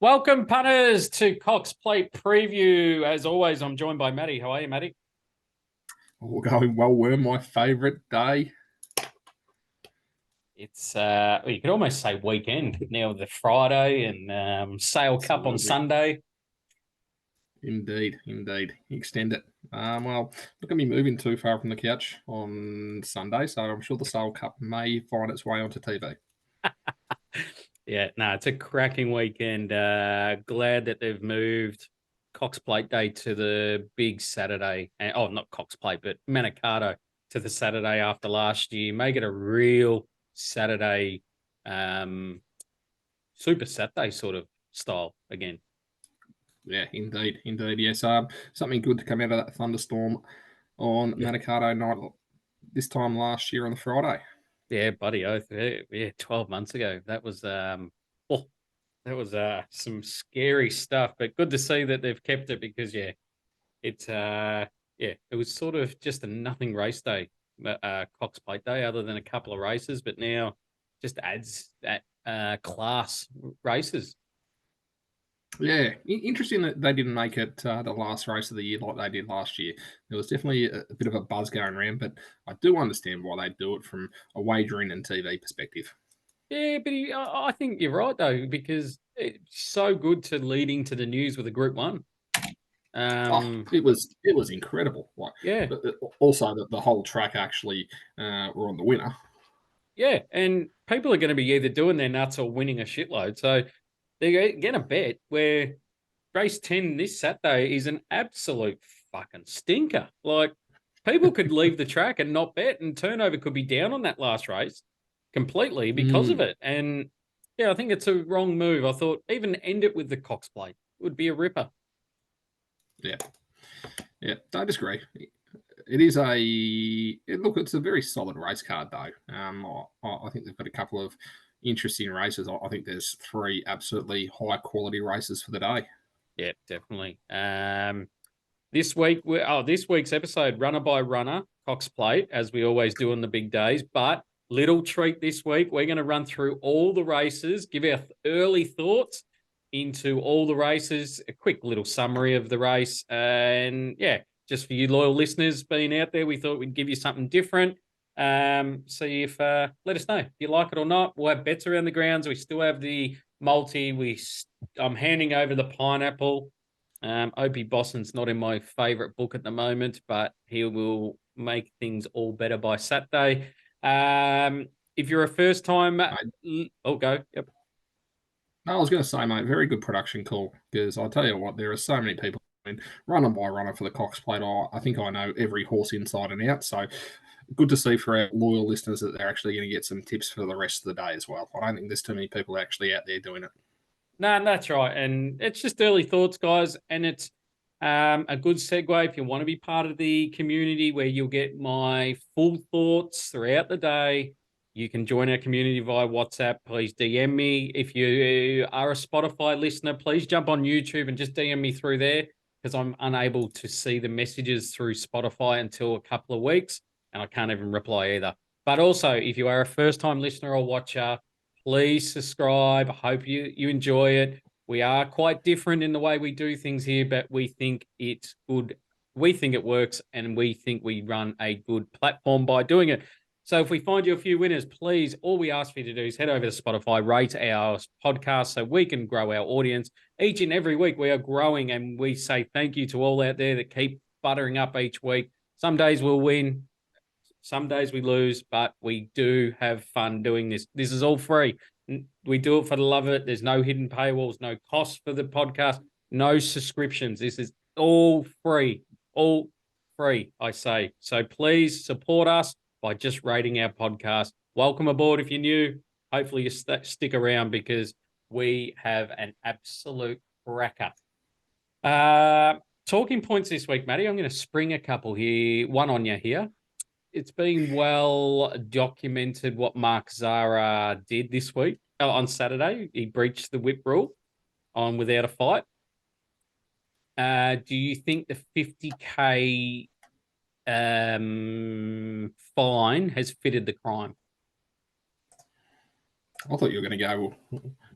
Welcome, punters, to Cox Plate Preview. As always, I'm joined by Matty. How are you, Matty? All going well, Worm. My favourite day. It's you could almost say weekend now. The Friday and Sale Cup on Absolutely. Sunday. Indeed. Extend it. Well, not going to be moving too far from the couch on Sunday, so I'm sure the Sale Cup may find its way onto TV. Yeah, no, it's a cracking weekend. Glad that they've moved Cox Plate Day to the big Saturday. Oh, not Cox Plate, but Manikato to the Saturday after last year. Make it a real Saturday, Super Saturday sort of style again. Yeah, indeed. Yes, something good to come out of that thunderstorm on Yeah. Manikato night this time last year on the Friday. Yeah, buddy oath. Yeah, 12 months ago. Oh, that was some scary stuff, but good to see that they've kept it because it was sort of just a nothing race day, Cox Plate Day, other than a couple of races, but now just adds that class races. Yeah, interesting that they didn't make it the last race of the year like they did last year. There was definitely a bit of a buzz going around, but I do understand why they do it from a wagering and TV perspective. Yeah, but I think you're right though, because it's so good to leading to the news with a Group One. Oh, Um, it was incredible. Like, yeah, also the whole track actually were on the winner. Yeah, and people are going to be either doing their nuts or winning a shitload. So they're going to bet where race 10 this Saturday is an absolute fucking stinker. Like, people could leave the track and not bet, and turnover could be down on that last race completely because of Mm, it. And yeah, I think it's a wrong move. I thought even end it with the Cox Plate would be a ripper. yeah, yeah. I disagree. It is look. It's a very solid race card though. I think they've got a couple of interesting races. I think there's three absolutely high quality races for the day. Yeah, definitely. This week's episode, runner by runner, Cox Plate, as we always do on the big days. But little treat this week, we're going to run through all the races, give our early thoughts into all the races, a quick little summary of the race, and yeah, just for you loyal listeners being out there, we thought we'd give you something different. See if let us know if you like it or not. We'll have bets around the grounds. We still have the multi. I'm handing over the pineapple. Opie Boston's not in my favourite book at the moment, but he will make things all better by Saturday. If you're a first time, go. Yep. I was going to say, mate, very good production call because I'll tell you what, there are so many people. I mean, runner by runner for the Cox Plate. I think I know every horse inside and out. So good to see for our loyal listeners that they're actually going to get some tips for the rest of the day as well. I don't think there's too many people actually out there doing it. No, that's right. And it's just early thoughts, guys. And it's a good segue if you want to be part of the community where you'll get my full thoughts throughout the day. You can join our community via WhatsApp. Please DM me. If you are a Spotify listener, please jump on YouTube and just DM me through there because I'm unable to see the messages through Spotify until a couple of weeks and I can't even reply either. But also, if you are a first time listener or watcher, please subscribe. I hope you enjoy it. We are quite different in the way we do things here, but we think it's good. We think it works, and we think we run a good platform by doing it. So if we find you a few winners, please, all we ask for you to do is head over to Spotify, rate our podcast so we can grow our audience. Each and every week we are growing, and we say thank you to all out there that keep buttering up each week. Some days we'll win, some days we lose, but we do have fun doing this. This is all free. We do it for the love of it. There's no hidden paywalls, no cost for the podcast, no subscriptions. This is all free, I say. So please support us by just rating our podcast. Welcome aboard if you're new. Hopefully you stick around because we have an absolute cracker. Talking points this week, Matty. I'm going to spring a couple here, one on you here. It's been well documented what Mark Zara did this week. On Saturday, he breached the whip rule on without a fight. Do you think the 50K fine has fitted the crime? I thought you were going to go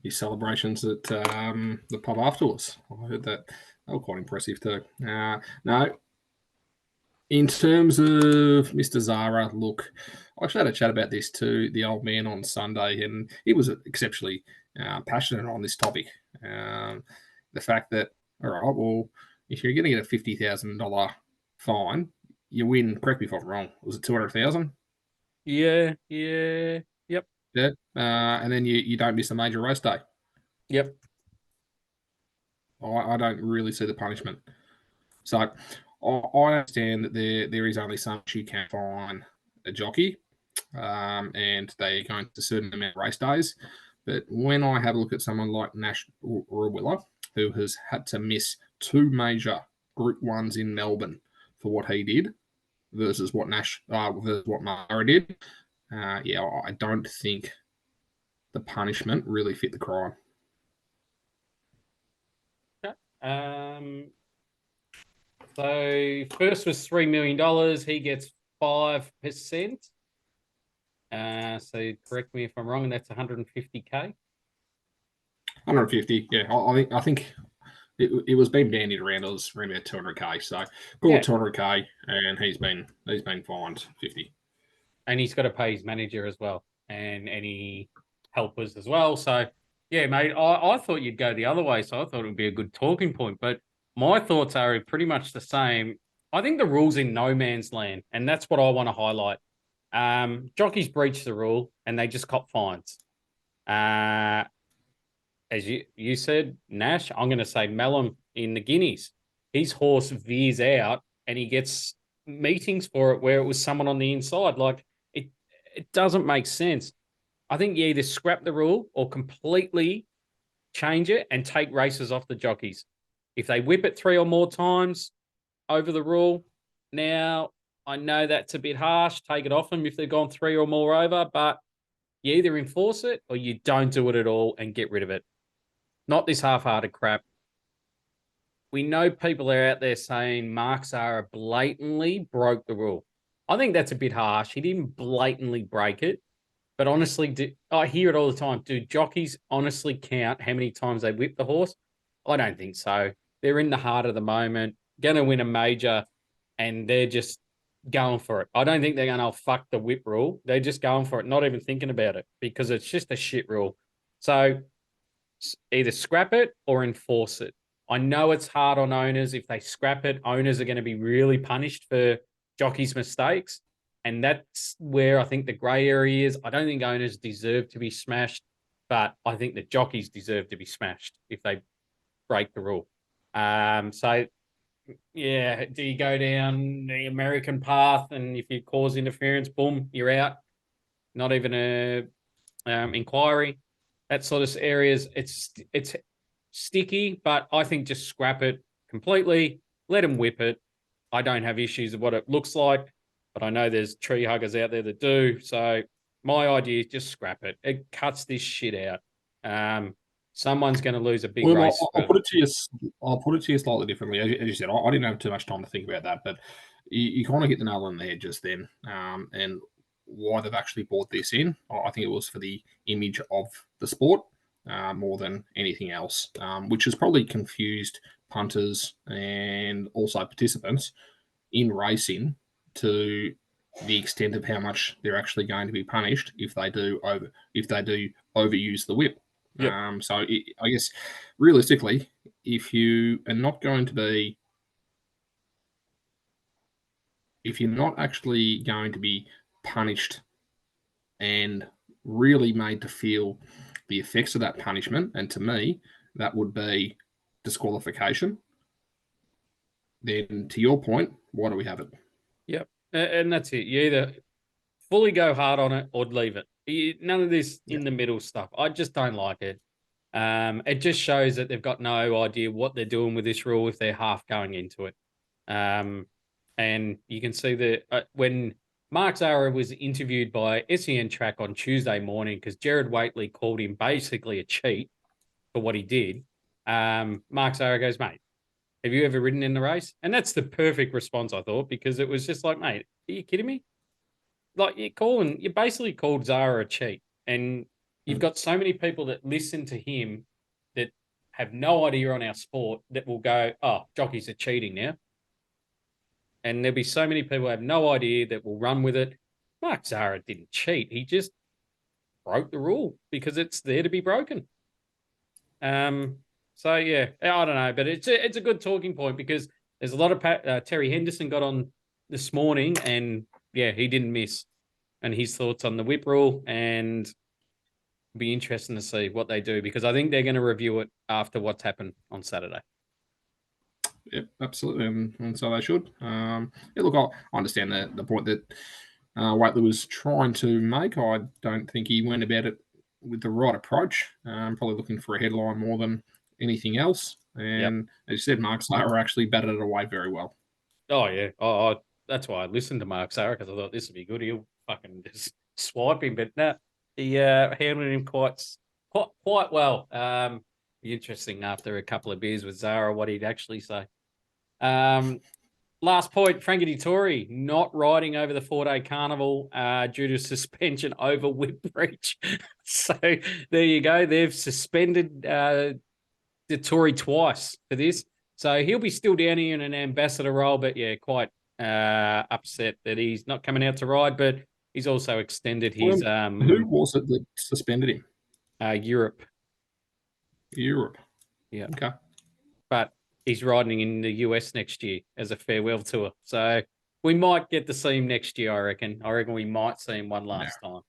his celebrations at the pub afterwards. I heard that they were quite impressive too. No, in terms of Mr. Zara, look, I actually had a chat about this to the old man on Sunday, and he was exceptionally passionate on this topic. Um, the fact that, all right, well, if you're going to get a $50,000 fine, you win. Correct me if I'm wrong. Was it 200,000? Yeah, yeah, yep, Yeah, and then you don't miss a major race day. yep. I don't really see the punishment. So I understand that there is only so much you can fine a jockey, and they're going to a certain amount of race days. But when I have a look at someone like Nash Rawiller, who has had to miss two major Group Ones in Melbourne for what he did versus what versus what Murray did, yeah, I don't think the punishment really fit the crime. Okay. So first was $3 million. He gets 5%. So correct me if I'm wrong, and that's 150K. 150, yeah. I think it was being bandied around. It was around about 200K. So call it Yeah, 200K, and he's been fined 50. and he's got to pay his manager as well, and any helpers as well. So yeah, mate, I thought you'd go the other way, so I thought it would be a good talking point. But my thoughts are pretty much the same. I think the rule's in no man's land, and that's what I want to highlight. Jockeys breach the rule, and they just cop fines. Uh, as you said, Nash, I'm going to say Mellum in the Guineas. His horse veers out and he gets meetings for it where it was someone on the inside. Like it, it doesn't make sense. I think you either scrap the rule or completely change it and take races off the jockeys. If they whip it 3 or more times over the rule, now I know that's a bit harsh. Take it off them if they've gone 3 or more over, but you either enforce it or you don't do it at all and get rid of it. Not this half-hearted crap. We know people are out there saying Mark Zara blatantly broke the rule. I think that's a bit harsh. He didn't blatantly break it, but honestly, I hear it all the time. Do jockeys honestly count how many times they whip the horse? I don't think so. They're in the heart of the moment, going to win a major, and they're just going for it. I don't think they're going to fuck the whip rule. They're just going for it, not even thinking about it because it's just a shit rule. So either scrap it or enforce it. I know it's hard on owners. If they scrap it, owners are going to be really punished for jockeys' mistakes. And that's where I think the grey area is. I don't think owners deserve to be smashed, but I think the jockeys deserve to be smashed if they break the rule. So, yeah, do you go down the American path and if you cause interference, boom, you're out? Not even a inquiry, that sort of areas. It's sticky, but I think just scrap it completely. Let them whip it. I don't have issues with what it looks like, but I know there's tree huggers out there that do. So my idea is just scrap it. It cuts this shit out. Someone's going to lose a big Well, race. I'll put it to you. I'll put it to you slightly differently. As you said, I didn't have too much time to think about that, but you kind of hit the nail on the head just then. And why they've actually brought this in, I think it was for the image of the sport more than anything else, which has probably confused punters and also participants in racing to the extent of how much they're actually going to be punished if they do overuse the whip. Yep. I guess realistically, if you are not going to be, if you're not actually going to be punished and really made to feel the effects of that punishment, and to me, that would be disqualification, then to your point, why do we have it? Yep. And that's it. You either fully go hard on it or leave it. None of this Yeah. in the middle stuff. I just don't like it. It just shows that they've got no idea what they're doing with this rule if they're half going into it. And you can see that when Mark Zara was interviewed by SEN Track on Tuesday morning, because Jared Waitley called him basically a cheat for what he did. Mark Zara goes, mate, have you ever ridden in the race? And that's the perfect response, I thought, because it was just like, mate, are you kidding me? Like you basically called Zara a cheat. And you've got so many people that listen to him that have no idea on our sport that will go, oh, jockeys are cheating now. And there'll be so many people who have no idea that will run with it. Mark Zahra didn't cheat. He just broke the rule because it's there to be broken. So yeah, I don't know, but it's a good talking point because there's a lot of Terry Henderson got on this morning, and yeah, he didn't miss, and his thoughts on the whip rule, and it'll be interesting to see what they do because I think they're going to review it after what's happened on Saturday. Yep, absolutely, and so they should. Yeah, look, I understand the point that Waitley was trying to make. I don't think he went about it with the right approach. Probably looking for a headline more than anything else. Yep. And as you said, Mark Slater actually batted it away very well. Oh yeah. That's why I listened to Mark Sarah because I thought this would be good. He'll fucking just swipe him, but no, he handled him quite well. Be interesting after a couple of beers with Zara what he'd actually say. Um, Last point, Frankie Dettori not riding over the 4-day carnival due to suspension over whip breach. So there you go. They've suspended Dettori twice for this. So he'll be still down here in an ambassador role, but yeah, quite upset that he's not coming out to ride, but he's also extended his Who was it that suspended him? Europe. Europe. Yeah. Okay. But he's riding in the US next year as a farewell tour. So we might get to see him next year, I reckon. I reckon we might see him one last time.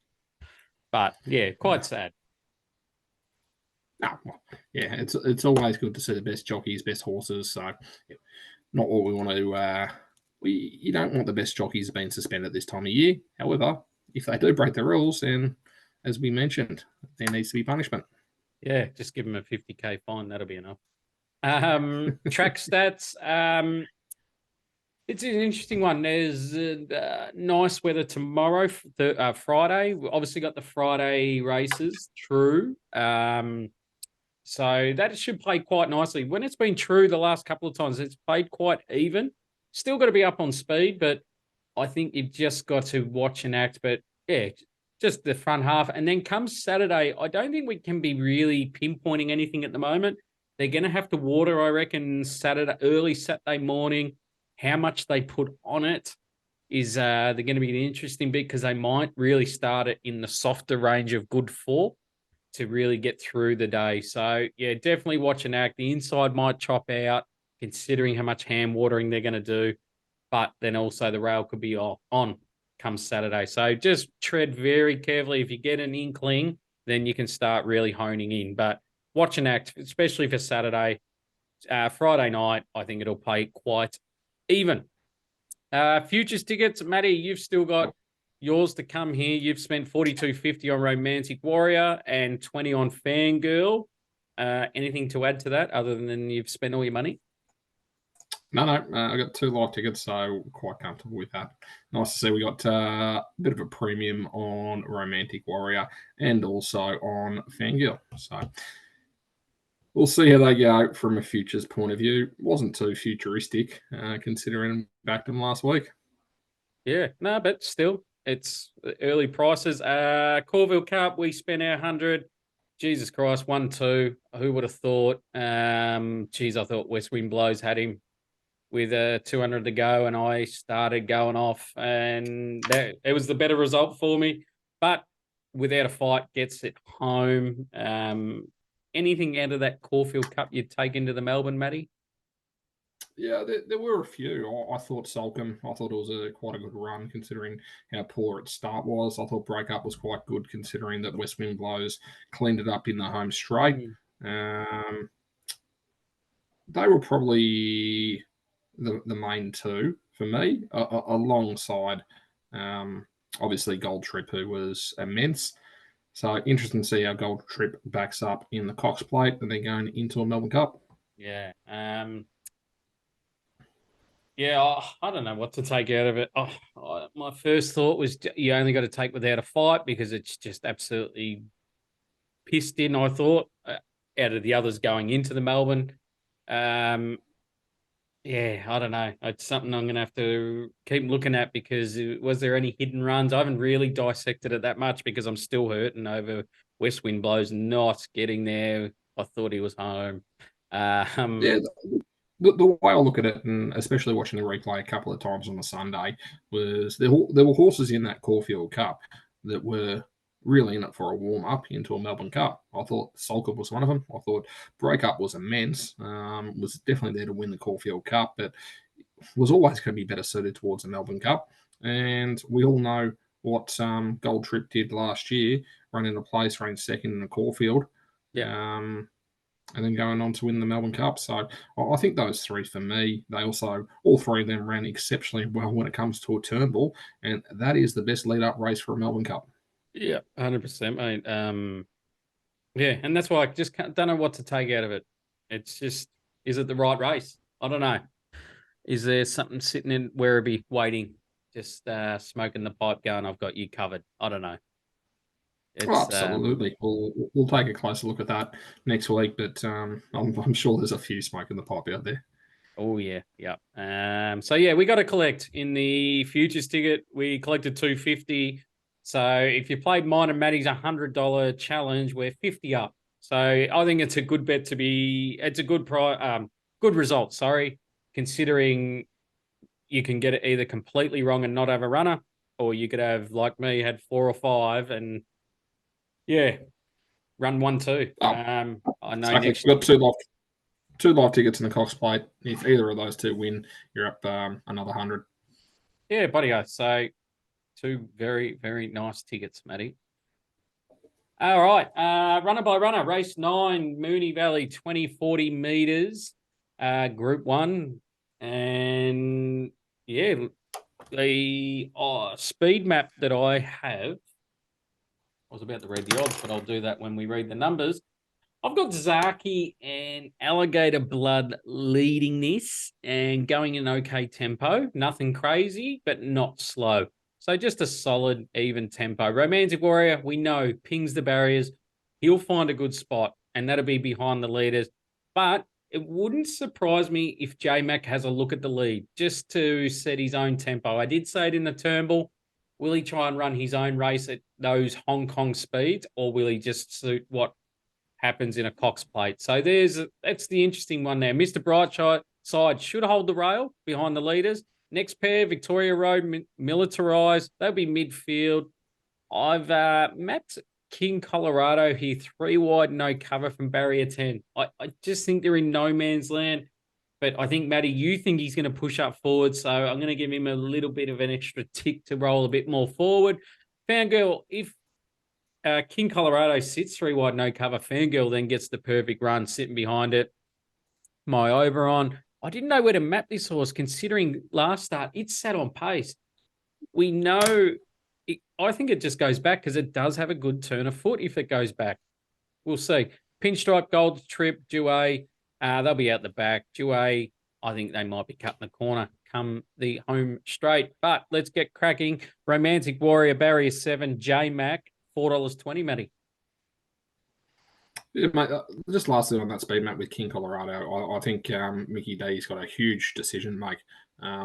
But yeah, quite sad. No, well, yeah, it's always good to see the best jockeys, best horses. So, not what we want to. You don't want the best jockeys being suspended this time of year. However, if they do break the rules, then as we mentioned, there needs to be punishment. Yeah, just give him a 50K fine. That'll be enough. Track stats. It's an interesting one. There's nice weather tomorrow, Friday. We obviously got the Friday races, true. So that should play quite nicely. When it's been true the last couple of times, it's played quite even. Still got to be up on speed, but I think you've just got to watch and act. But yeah, just the front half. And then comes Saturday, I don't think we can be really pinpointing anything at the moment. They're going to have to water, I reckon, early Saturday morning. How much they put on it is they're going to be an interesting bit because they might really start it in the softer range of good 4 to really get through the day. So yeah, definitely watch and act. The inside might chop out considering how much hand watering they're going to do, but then also the rail could be on come Saturday. So just tread very carefully. If you get an inkling, then you can start really honing in. But watch and act, especially for Saturday. Friday night, I think it'll play quite even. Futures tickets, Matty, you've still got yours to come here. You've spent $42.50 on Romantic Warrior and 20 on Fangirl. Anything to add to that other than you've spent all your money? No, I got 2 live tickets, so quite comfortable with that. Nice to see we got a bit of a premium on Romantic Warrior and also on Fangirl. So we'll see how they go from a futures point of view. Wasn't too futuristic considering backed them last week. Yeah, no, but still, it's early prices. Corville Cup, we spent our 100. Jesus Christ, 1-2. Who would have thought? I thought West Wind Blows had him with 200 to go, and I started going off, and it was the better result for me. But without a fight, gets it home. Anything out of that Caulfield Cup you'd take into the Melbourne, Matty? Yeah, there were a few. I thought Salcombe. I thought it was quite a good run considering how poor its start was. I thought Breakup was quite good considering that West Wind Blows cleaned it up in the home straight. They were probably the main two for me, alongside obviously Gold Trip, who was immense. So interesting to see how Gold Trip backs up in the Cox Plate and then going into a Melbourne Cup. Yeah. Yeah, I don't know what to take out of it. My first thought was you only got to take without a fight because it's just absolutely pissed in, I thought, out of the others going into the Melbourne. Yeah, I don't know. It's something I'm going to have to keep looking at because was there any hidden runs? I haven't really dissected it that much because I'm still hurting over West wind blows, not getting there. I thought he was home. Yeah, the way I look at it, and especially watching the replay a couple of times on the Sunday, was there were horses in that Caulfield Cup that were really in it for a warm up into a Melbourne Cup. I thought Salka was one of them. I thought Breakup was immense. Was definitely there to win the Caulfield Cup, but was always going to be better suited towards the Melbourne Cup. And we all know what Gold Trip did last year, running a place, running second in the Caulfield. Yeah. And then going on to win the Melbourne Cup. So I think those three for me, they also, all three of them ran exceptionally well when it comes to a Turnbull, and that is the best lead up race for a Melbourne Cup. Yeah, 100%, mate. Yeah, and that's why I just don't know what to take out of it. It's just, is it the right race? I don't know. Is there something sitting in Werribee waiting, just smoking the pipe, going, "I've got you covered"? I don't know. Oh, It's absolutely. We'll take a closer look at that next week, but I'm sure there's a few smoking the pipe out there. Oh yeah, yeah. So yeah, we got to collect in the futures ticket. We collected 250. So if you played mine and Maddie's $100 challenge, we're 50 up. So I think it's a good bet to be. It's a good good result. Sorry, considering you can get it either completely wrong and not have a runner, or you could have, like me, had 4 or 5 and yeah, run 1, 2. Oh, I know exactly. next. We've got two live tickets in the Cox Plate. If either of those two win, you're up another 100. Yeah, buddy. So 2 very, very nice tickets, Matty. All right. Runner by runner, race 9, Mooney Valley, 2040 meters, group 1. And yeah, the speed map that I have, I was about to read the odds, but I'll do that when we read the numbers. I've got Zaki and Alligator Blood leading this and going in okay tempo. Nothing crazy, but not slow. So just a solid, even tempo. Romantic Warrior, we know, pings the barriers. He'll find a good spot, and that'll be behind the leaders. But it wouldn't surprise me if J-Mac has a look at the lead just to set his own tempo. I did say it in the Turnbull. Will he try and run his own race at those Hong Kong speeds, or will he just suit what happens in a Cox Plate? So that's the interesting one there. Mr. Brightside side should hold the rail behind the leaders. Next pair, Victoria Road, militarized. They'll be midfield. I've mapped King Colorado here, 3 wide, no cover from barrier 10. I just think they're in no man's land. But I think, Matty, you think he's going to push up forward. So I'm going to give him a little bit of an extra tick to roll a bit more forward. Fangirl, if King Colorado sits 3 wide, no cover, Fangirl then gets the perfect run sitting behind it. My over on. I didn't know where to map this horse, considering last start it sat on pace. We know, I think it just goes back because it does have a good turn of foot if it goes back. We'll see. Pinstripe, Gold Trip, Douay, they'll be out the back. Douay, I think they might be cutting the corner come the home straight. But let's get cracking. Romantic Warrior, barrier 7, J-Mac, $4.20, Matty. Yeah, mate, just lastly on that speed map with King Colorado, I think Mickey D's got a huge decision to make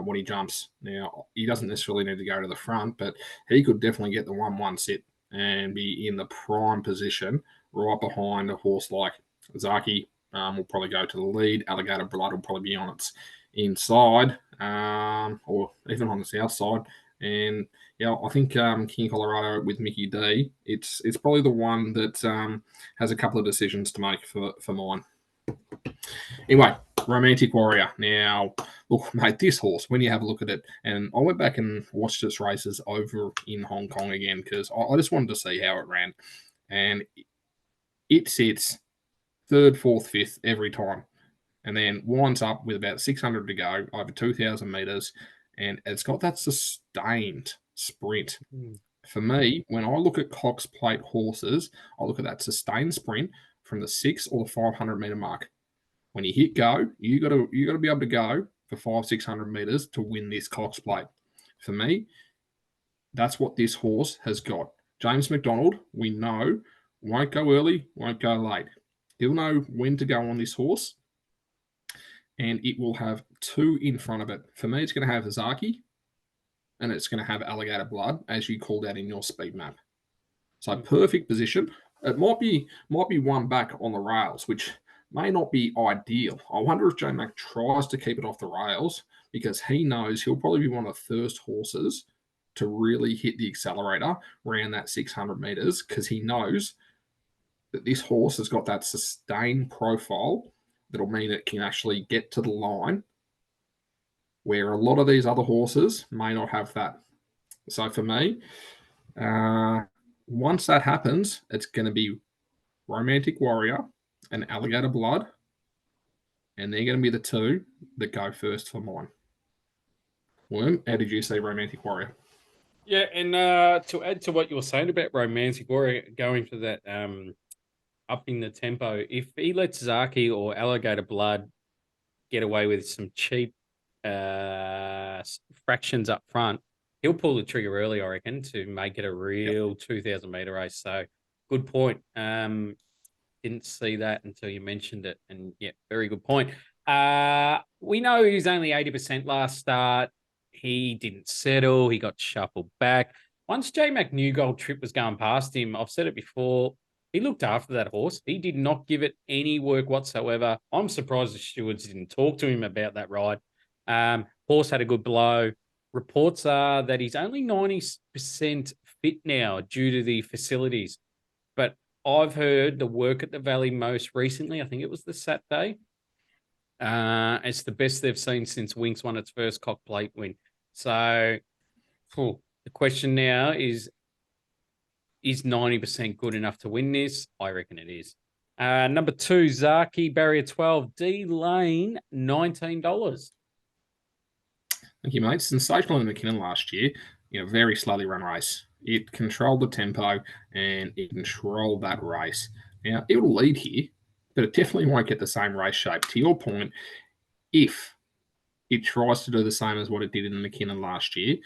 when he jumps. Now, he doesn't necessarily need to go to the front, but he could definitely get the 1-1 sit and be in the prime position right behind a horse like Zaki. Will probably go to the lead. Alligator Blood will probably be on its inside or even on the south side. And yeah, I think King Colorado with Mickey D, it's probably the one that has a couple of decisions to make for mine. Anyway, Romantic Warrior. Now, look, mate, this horse, when you have a look at it, and I went back and watched its races over in Hong Kong again because I just wanted to see how it ran. And it sits third, fourth, fifth every time, and then winds up with about 600 to go, over 2,000 metres, and it's got that sustained sprint. For me, when I look at Cox Plate horses, I look at that sustained sprint from the 6 or the 500 metre mark. When you hit go, you got to be able to go for 500-600 metres to win this Cox Plate. For me, that's what this horse has got. James McDonald, we know, won't go early, won't go late. He'll know when to go on this horse, and it will have 2 in front of it. For me, it's going to have Zaki, and it's going to have Alligator Blood, as you called out in your speed map. So perfect position. It might be one back on the rails, which may not be ideal. I wonder if J Mac tries to keep it off the rails because he knows he'll probably be one of the first horses to really hit the accelerator around that 600 meters because he knows that this horse has got that sustained profile that'll mean it can actually get to the line where a lot of these other horses may not have that. So for me, once that happens, it's going to be Romantic Warrior and Alligator Blood, and they're going to be the two that go first for mine. Worm, how did you see Romantic Warrior? Yeah, and to add to what you were saying about Romantic Warrior going for that upping the tempo, if he lets Zaki or Alligator Blood get away with some cheap fractions up front, he'll pull the trigger early, I reckon, to make it a real 2,000-meter race. So good point. Didn't see that until you mentioned it. And yeah, very good point. We know he was only 80% last start. He didn't settle. He got shuffled back. Once J Mac Newgold trip was going past him, I've said it before, he looked after that horse. He did not give it any work whatsoever. I'm surprised the stewards didn't talk to him about that ride. Horse had a good blow. Reports are that he's only 90% fit now due to the facilities. But I've heard the work at the Valley most recently, I think it was the Saturday. It's the best they've seen since Winx won its first Cox Plate win. So the question now is 90% good enough to win this? I reckon it is. Number 2, Zaki, barrier 12, D Lane, $19. Thank you, mate. Sensational in McKinnon last year in a very slowly run race. It controlled the tempo and it controlled that race. Now, it will lead here, but it definitely won't get the same race shape. To your point, if it tries to do the same as what it did in the McKinnon last year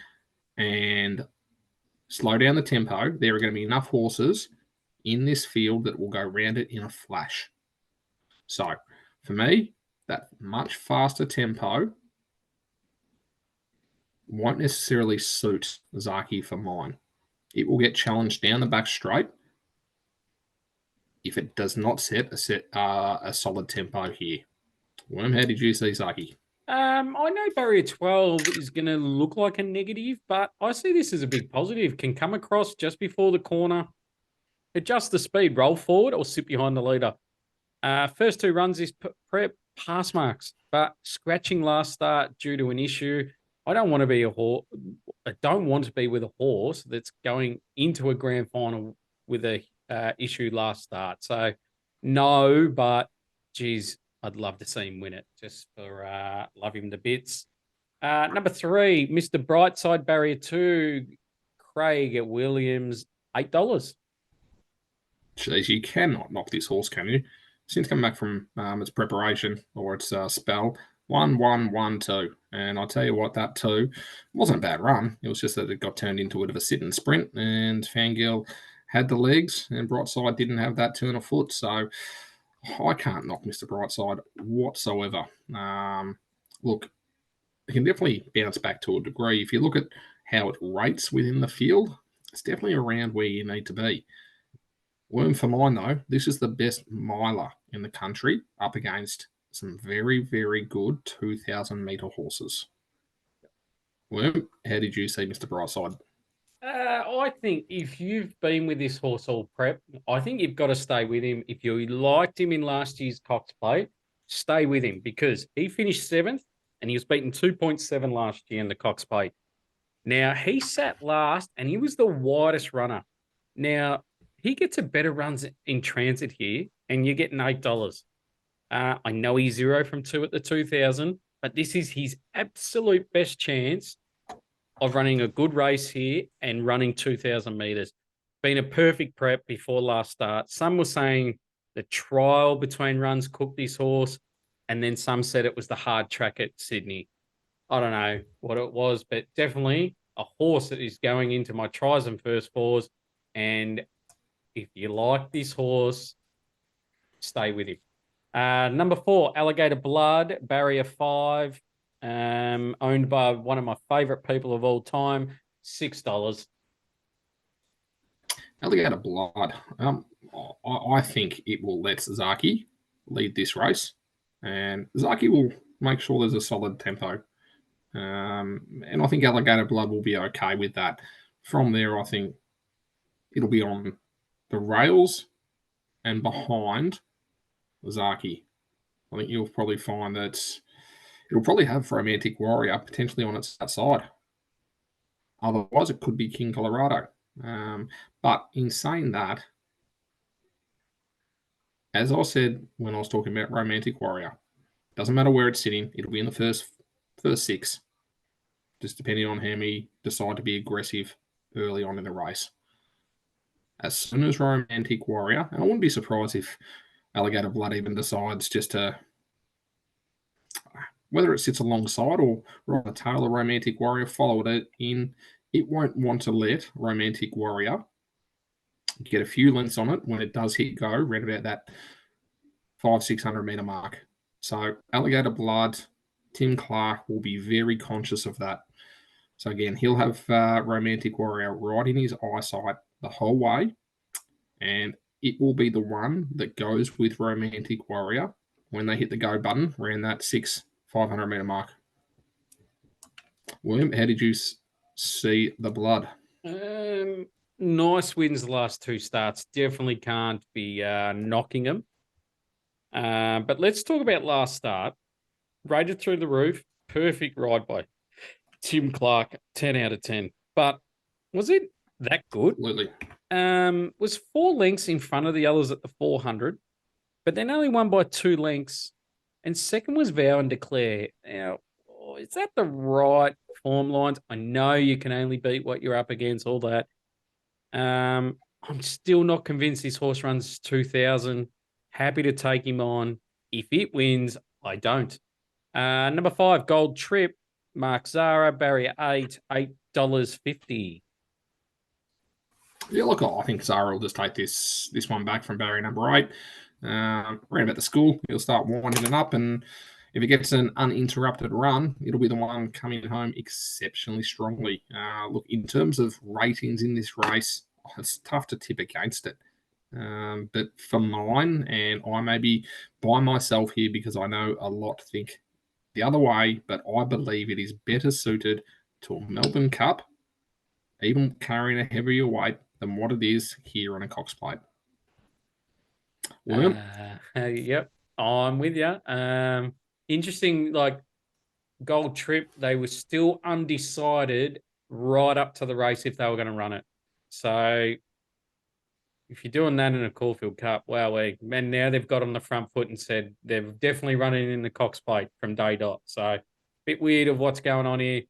and slow down the tempo, there are going to be enough horses in this field that will go round it in a flash. So, for me, that much faster tempo won't necessarily suit Zaki for mine. It will get challenged down the back straight if it does not set a solid tempo here. Worm, how did you see Zaki? I know barrier 12 is going to look like a negative, but I see this as a big positive. Can come across just before the corner, adjust the speed, roll forward or sit behind the leader. First 2 runs is prep pass marks, but scratching last start due to an issue. I don't want to be with a horse that's going into a grand final with a issue last start. So no, but geez, I'd love to see him win it just for love him to bits. Number 3, Mr. Brightside, barrier 2, Craig at Williams, $8. Jeez, you cannot knock this horse, can you? Since coming back from its preparation or its spell, 1-1-1-2. And I'll tell you what, that 2 wasn't a bad run. It was just that it got turned into a bit of a sit and sprint, and Fangirl had the legs, and Brightside didn't have that turn of foot. So I can't knock Mr. Brightside whatsoever. Look, it can definitely bounce back to a degree. If you look at how it rates within the field, it's definitely around where you need to be. Worm for mine, though, this is the best miler in the country up against some very, very good 2,000-meter horses. Worm, how did you see Mr. Brightside? I think if you've been with this horse all prep, I think you've got to stay with him. If you liked him in last year's Cox Plate, stay with him because he finished 7th and he was beaten 2.7 last year in the Cox Plate. Now, he sat last and he was the widest runner. Now, he gets a better runs in transit here and you're getting $8. I know he's 0 from 2 at the 2,000, but this is his absolute best chance of running a good race here and running 2,000 meters. Been a perfect prep before last start. Some were saying the trial between runs cooked this horse, and then some said it was the hard track at Sydney. I don't know what it was, but definitely a horse that is going into my tries and first fours. And if you like this horse, stay with him. Number 4, Alligator Blood, barrier 5. Owned by one of my favorite people of all time, $6. Alligator Blood. I think it will let Zaki lead this race, and Zaki will make sure there's a solid tempo. And I think Alligator Blood will be okay with that. From there, I think it'll be on the rails and behind Zaki. I think you'll probably find that it'll probably have Romantic Warrior potentially on its outside. Otherwise, it could be King Colorado. But in saying that, as I said when I was talking about Romantic Warrior, doesn't matter where it's sitting, it'll be in the first six, just depending on how many decide to be aggressive early on in the race. As soon as Romantic Warrior, and I wouldn't be surprised if Alligator Blood even decides just to, whether it sits alongside or right on the tail of Romantic Warrior, follow it in. It won't want to let Romantic Warrior get a few lengths on it when it does hit go, around about that 500-600 meter mark. So Alligator Blood, Tim Clark will be very conscious of that. So again, he'll have Romantic Warrior right in his eyesight the whole way, and it will be the one that goes with Romantic Warrior when they hit the go button around that 500 meter mark. William, how did you see the blood? Nice wins the last two starts. Definitely can't be knocking them. But let's talk about last start. Rated through the roof. Perfect ride by Tim Clark. 10 out of 10. But was it that good? Absolutely. Was 4 lengths in front of the others at the 400, but then only won by 2 lengths. And second was Vow and Declare. Now, is that the right form lines? I know you can only beat what you're up against, all that. I'm still not convinced this horse runs 2,000. Happy to take him on. If it wins, I don't. Number 5, Gold Trip. Mark Zara, barrier 8, $8.50. Yeah, look, I think Zara will just take this one back from barrier number 8. Around about the school, he'll start winding it up, and if it gets an uninterrupted run, it'll be the one coming home exceptionally strongly. Look, in terms of ratings in this race, it's tough to tip against it. But for mine, and I may be by myself here because I know a lot think the other way, but I believe it is better suited to a Melbourne Cup, even carrying a heavier weight than what it is here on a Cox Plate. William? Yep, I'm with you. Interesting, like Gold Trip, they were still undecided right up to the race if they were going to run it. So if you're doing that in a Caulfield Cup, wow, and now they've got on the front foot and said they're definitely running in the Cox Plate from day dot. So a bit weird of what's going on here.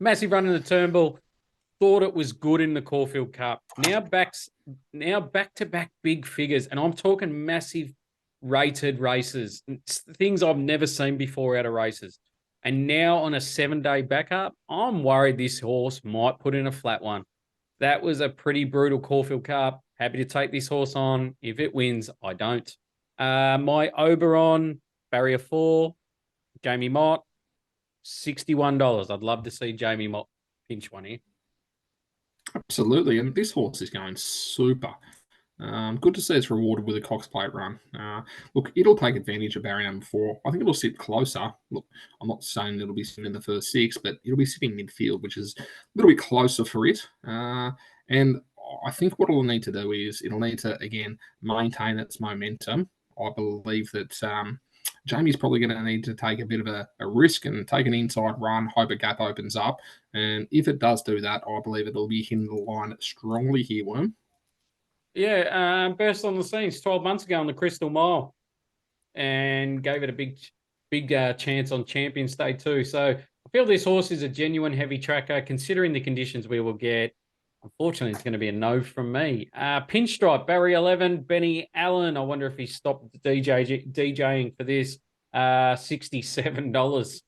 Massive run in the Turnbull. Thought it was good in the Caulfield Cup. Now back to back big figures, and I'm talking massive rated races, things I've never seen before out of races. And now on a 7-day backup, I'm worried this horse might put in a flat one. That was a pretty brutal Caulfield Cup. Happy to take this horse on. If it wins, I don't. My Oberon, barrier 4, Jamie Mott, $61. I'd love to see Jamie Mott pinch one here. Absolutely, and this horse is going super. Good to see it's rewarded with a Cox Plate run. Look, it'll take advantage of barrier number 4. I think it'll sit closer. Look, I'm not saying it'll be sitting in the first 6, but it'll be sitting midfield, which is a little bit closer for it. And I think what it'll need to do is it'll need to, again, maintain its momentum. I believe that Jamie's probably going to need to take a bit of a risk and take an inside run, hope a gap opens up. And if it does do that, I believe it'll be hitting the line strongly here, Worm. Yeah, burst on the scenes 12 months ago on the Crystal Mile and gave it a big chance on Champions Day too. So I feel this horse is a genuine heavy tracker considering the conditions we will get. Unfortunately, it's going to be a no from me. Pinstripe, Barry 11, Benny Allen. I wonder if he stopped DJing for this. $67.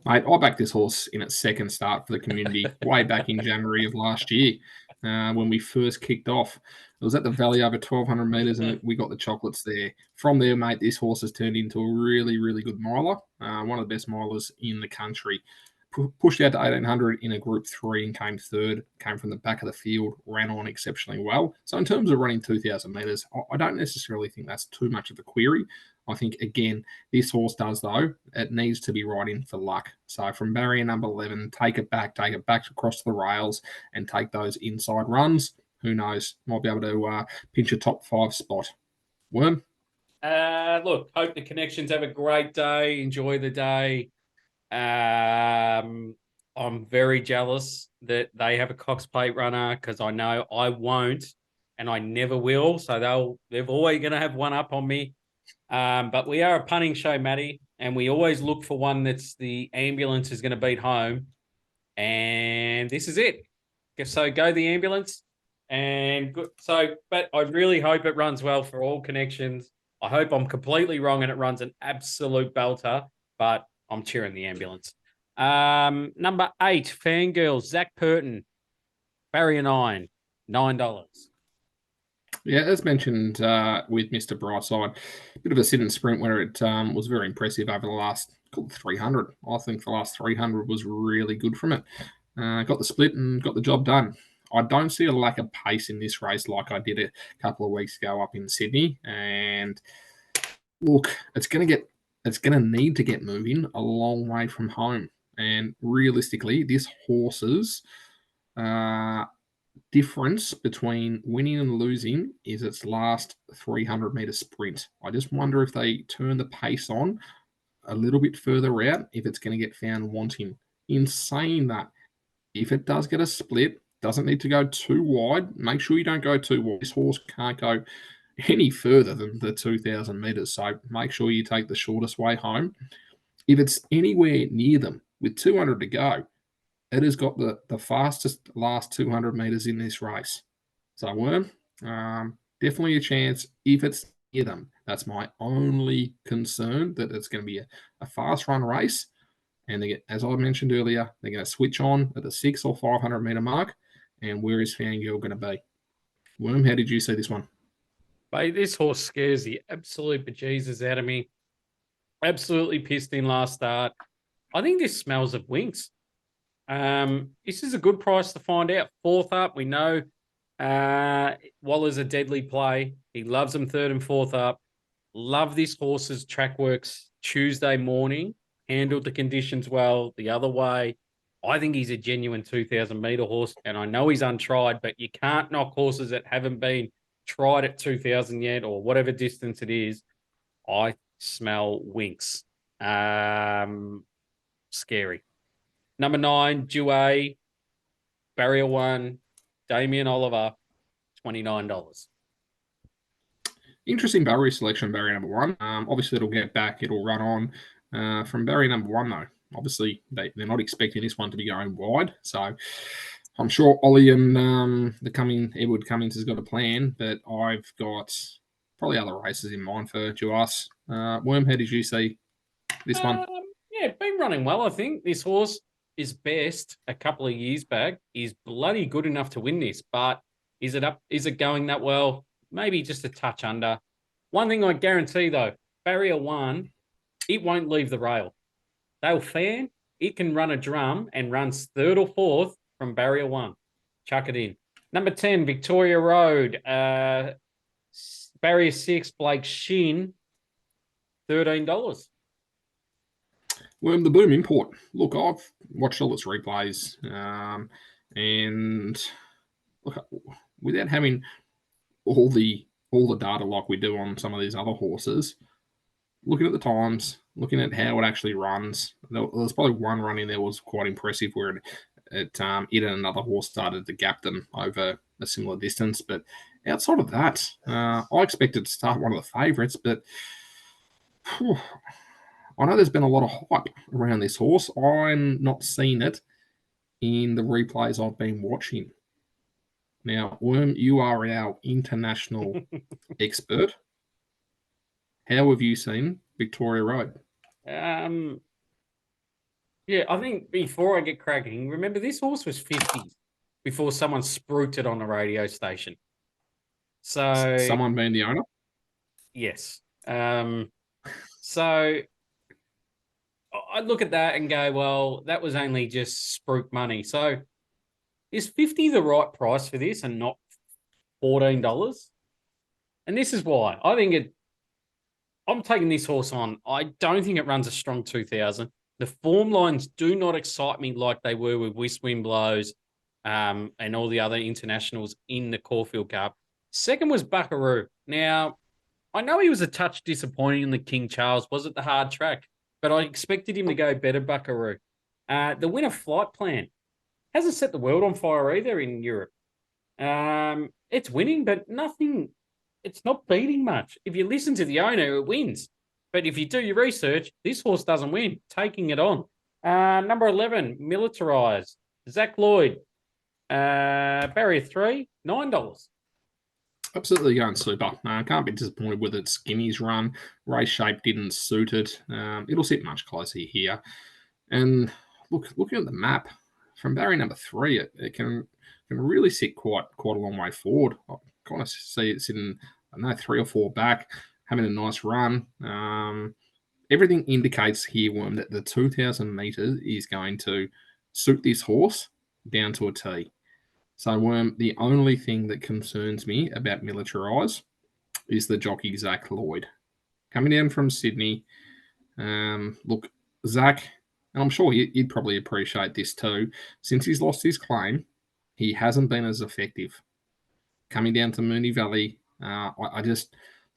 Mate, I backed this horse in its second start for the community way back in January of last year when we first kicked off. It was at the Valley over 1,200 metres and we got the chocolates there. From there, mate, this horse has turned into a really, really good miler, one of the best milers in the country. pushed out to 1800 in a Group 3 and came third, came from the back of the field, ran on exceptionally well. So in terms of running 2,000 metres, I don't necessarily think that's too much of a query. I think, again, this horse does, though. It needs to be right in for luck. So from barrier number 11, take it back across the rails and take those inside runs. Who knows? Might be able to pinch a top 5 spot. Worm? Look, hope the connections have a great day. Enjoy the day. I'm very jealous that they have a Cox Plate runner because I know I won't and I never will. So they're always going to have one up on me. But we are a punting show, Matty, and we always look for one that's the ambulance is going to beat home. And this is it. So go the ambulance. And good. So, but I really hope it runs well for all connections. I hope I'm completely wrong and it runs an absolute belter, but I'm cheering the ambulance. Number 8, Fangirls, Zach Purton, barrier 9, $9. Yeah, as mentioned with Mr. Brightside, a bit of a sit and sprint where it was very impressive over the last 300. I think the last 300 was really good from it. Got the split and got the job done. I don't see a lack of pace in this race like I did a couple of weeks ago up in Sydney. And look, it's going to need to get moving a long way from home. And realistically, this horse's difference between winning and losing is its last 300-meter sprint. I just wonder if they turn the pace on a little bit further out, if it's going to get found wanting. In saying that, if it does get a split, doesn't need to go too wide. Make sure you don't go too wide. This horse can't go any further than the 2,000 metres, so make sure you take the shortest way home. If it's anywhere near them with 200 to go, it has got the fastest last 200 metres in this race. So, Worm, definitely a chance if it's near them. That's my only concern, that it's going to be a fast run race. And as I mentioned earlier, they're going to switch on at the 600 or 500 metre mark. And where is Fangirl going to be? Worm, how did you see this one? Mate, this horse scares the absolute bejesus out of me. Absolutely pissed in last start. I think this smells of Winks. This is a good price to find out. 4th up, we know Waller's a deadly play. He loves them 3rd and 4th up. Love this horse's track works Tuesday morning. Handled the conditions well the other way. I think he's a genuine 2,000 meter horse, and I know he's untried, but you can't knock horses that haven't been tried at 2,000 yet or whatever distance it is. I smell Winks. Scary. Number 9, Due, barrier 1, Damien Oliver, $29. Interesting barrier selection, barrier number 1. Obviously, it'll get back. It'll run on from barrier number 1, though. Obviously, they're not expecting this one to be going wide. So I'm sure Ollie and Edward Cummings has got a plan, but I've got probably other races in mind for Duas. Worm, how did you see this one? Yeah, been running well, I think. This horse is best a couple of years back. He's bloody good enough to win this, but is it going that well? Maybe just a touch under. One thing I guarantee, though, barrier 1, it won't leave the rail. They'll fan. It can run a drum and runs 3rd or 4th from barrier 1. Chuck it in. Number 10, Victoria Road. Barrier 6, Blake Shin, $13. Worm, the Boom Import. Look, I've watched all its replays, and look, without having all the data like we do on some of these other horses, looking at the times, looking at how it actually runs, there's probably one run in there was quite impressive where it and another horse started to gap them over a similar distance. But outside of that, I expected to start one of the favourites, but whew, I know there's been a lot of hype around this horse. I'm not seeing it in the replays I've been watching. Now, Worm, you are our international expert. How have you seen Victoria Road? Yeah, I think before I get cracking, remember this horse was 50 before someone spruiked on the radio station. So Someone being the owner? yes. So I look at that and go, well, that was only just spruik money. So is 50 the right price for this and not $14? And this is why. I'm taking this horse on. I don't think it runs a strong 2000. The form lines do not excite me like they were with West Wind Blows and all the other internationals in the Caulfield Cup. Second was Buckaroo. Now, I know he was a touch disappointing in the King Charles, was it the hard track? But I expected him to go better, Buckaroo. The winner flight plan hasn't set the world on fire either in Europe. It's winning, but nothing. It's not beating much. If you listen to the owner, it wins. But if you do your research, this horse doesn't win. Taking it on. Number 11, Militarized. Zach Lloyd. Barrier 3, $9. Absolutely going super. Can't be disappointed with its Guineas run. Race shape didn't suit it. It'll sit much closer here. And looking at the map, from barrier number 3, it can really sit quite a long way forward. I kind of see it sitting, I don't know, 3 or 4 back, having a nice run. Everything indicates here, Worm, that the 2,000 metres is going to suit this horse down to a T. So, Worm, the only thing that concerns me about Militarize is the jockey Zach Lloyd. Coming down from Sydney, look, Zach, and I'm sure he'd probably appreciate this too, since he's lost his claim, he hasn't been as effective. Coming down to Moonee Valley, I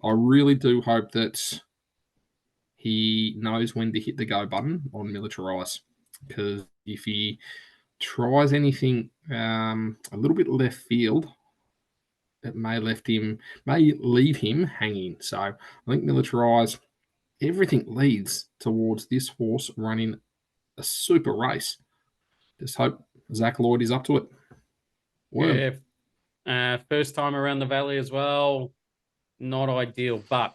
really do hope that he knows when to hit the go button on Militarize, because if he tries anything a little bit left field, it may leave him hanging. So I think Militarize, everything leads towards this horse running a super race. Just hope Zach Lloyd is up to it. Yeah. First time around the valley as well. Not ideal, but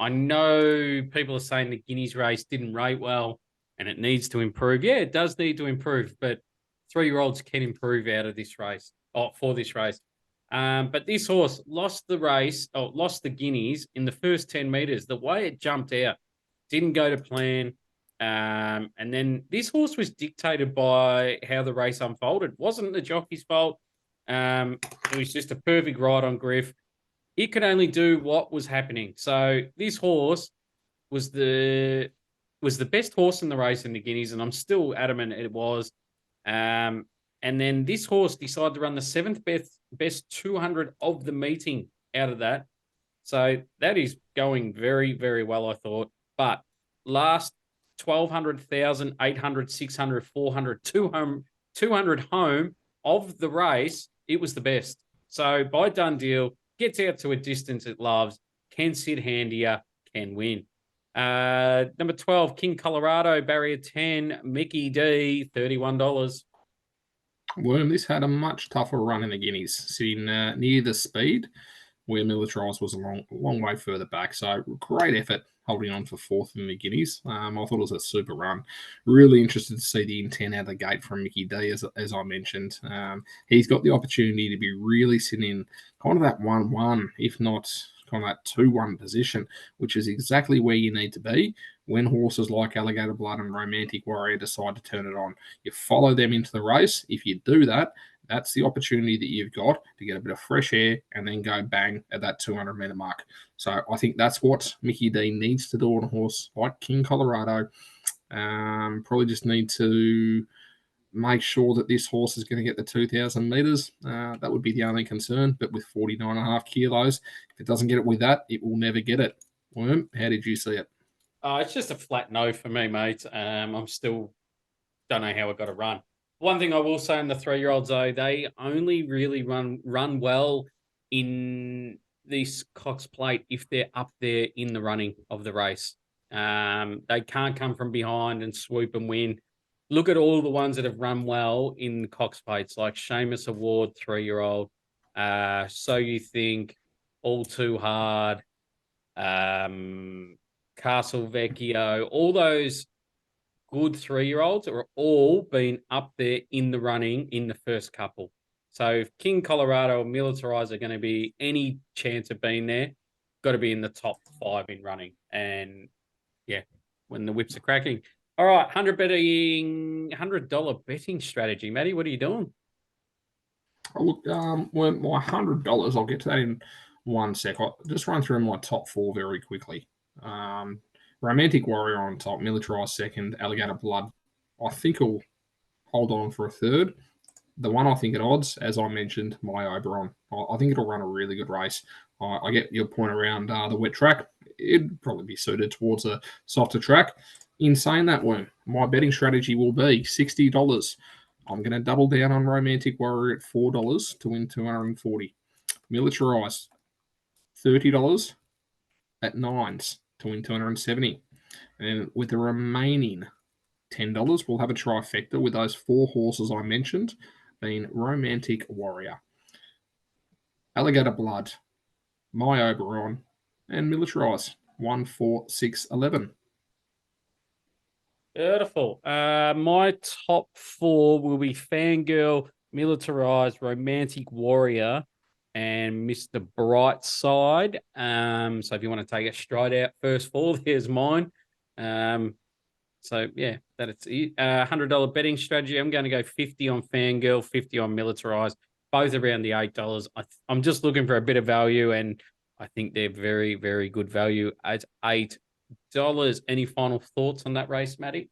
I know people are saying the Guineas race didn't rate well and it needs to improve. Yeah, it does need to improve, but 3-year-olds can improve out of this race, for this race. But this horse lost the Guineas in the first 10 meters. The way it jumped out didn't go to plan. And then this horse was dictated by how the race unfolded. It wasn't the jockey's fault. It was just a perfect ride on Griff. It could only do what was happening. So this horse was the best horse in the race in the Guineas, and I'm still adamant it was. And then this horse decided to run the seventh best 200 of the meeting out of that. So that is going very, very well, I thought. But last 1,200, 1,000, 800, 600, 400, 200 home of the race, it was the best. So by done deal, gets out to a distance it loves, can sit handier, can win. Number 12, King Colorado, barrier 10, Mickey D, $31. Worm, this had a much tougher run in the Guineas, sitting near the speed, where Militarized was a long way further back. So great effort holding on for 4th in the Guineas. I thought it was a super run. Really interested to see the intent out of the gate from Mickey D, as I mentioned. He's got the opportunity to be really sitting in kind of that 1-1, if not kind of that 2-1 position, which is exactly where you need to be when horses like Alligator Blood and Romantic Warrior decide to turn it on. You follow them into the race. If you do that, that's the opportunity that you've got to get a bit of fresh air and then go bang at that 200-meter mark. So I think that's what Mickey D needs to do on a horse like King Colorado. Probably just need to make sure that this horse is going to get the 2,000 metres. That would be the only concern. But with 49.5 kilos, if it doesn't get it with that, it will never get it. Worm, how did you see it? It's just a flat no for me, mate. I'm still don't know how it got to run. One thing I will say in the 3-year-olds, though, they only really run well in this Cox Plate if they're up there in the running of the race. They can't come from behind and swoop and win. Look at all the ones that have run well in Cox Plates, like Seamus Award, 3-year-old. So You Think, All Too Hard, Castle Vecchio, all those good 3-year-olds are all been up there in the running in the first couple. So if King Colorado or Militarize are going to be any chance of being there, got to be in the top 5 in running. And yeah, when the whips are cracking. All right, $100 betting strategy, Matty. What are you doing? Oh, look, well, my $100, I'll get to that in one sec. I'll just run through my top four very quickly. Um, Romantic Warrior on top, Militarized second, Alligator Blood. I think I'll hold on for a third. The one I think at odds, as I mentioned, my Oberon. I think it'll run a really good race. I get your point around the wet track. It'd probably be suited towards a softer track. In saying that, Worm, my betting strategy will be $60. I'm going to double down on Romantic Warrior at $4 to win 240. Militarized, $30 at nines to win 270. And with the remaining $10, we'll have a trifecta with those four horses I mentioned, being Romantic Warrior, Alligator Blood, My Oberon, and Militarize. 1, 4, 6, 11. Beautiful. My top four will be Fangirl, Militarized, Romantic Warrior, and Mr. Brightside. So if you want to take it straight out, first four, there's mine. So yeah, that's it. $100 betting strategy. I'm going to go 50 on Fangirl, 50 on Militarized, both around the $8. I'm just looking for a bit of value, and I think they're very, very good value at $8. Any final thoughts on that race, Matty?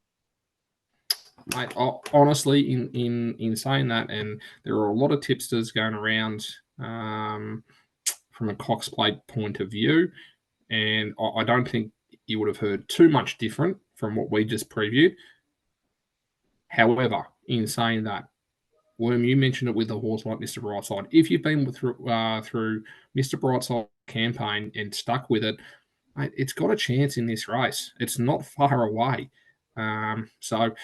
Mate, honestly, in saying that, and there are a lot of tipsters going around from a Cox Plate point of view, and I don't think you would have heard too much different from what we just previewed. However, in saying that, Worm, you mentioned it with a horse like Mr. Brightside. If you've been through Mr. Brightside campaign and stuck with it, mate, it's got a chance in this race. It's not far away. So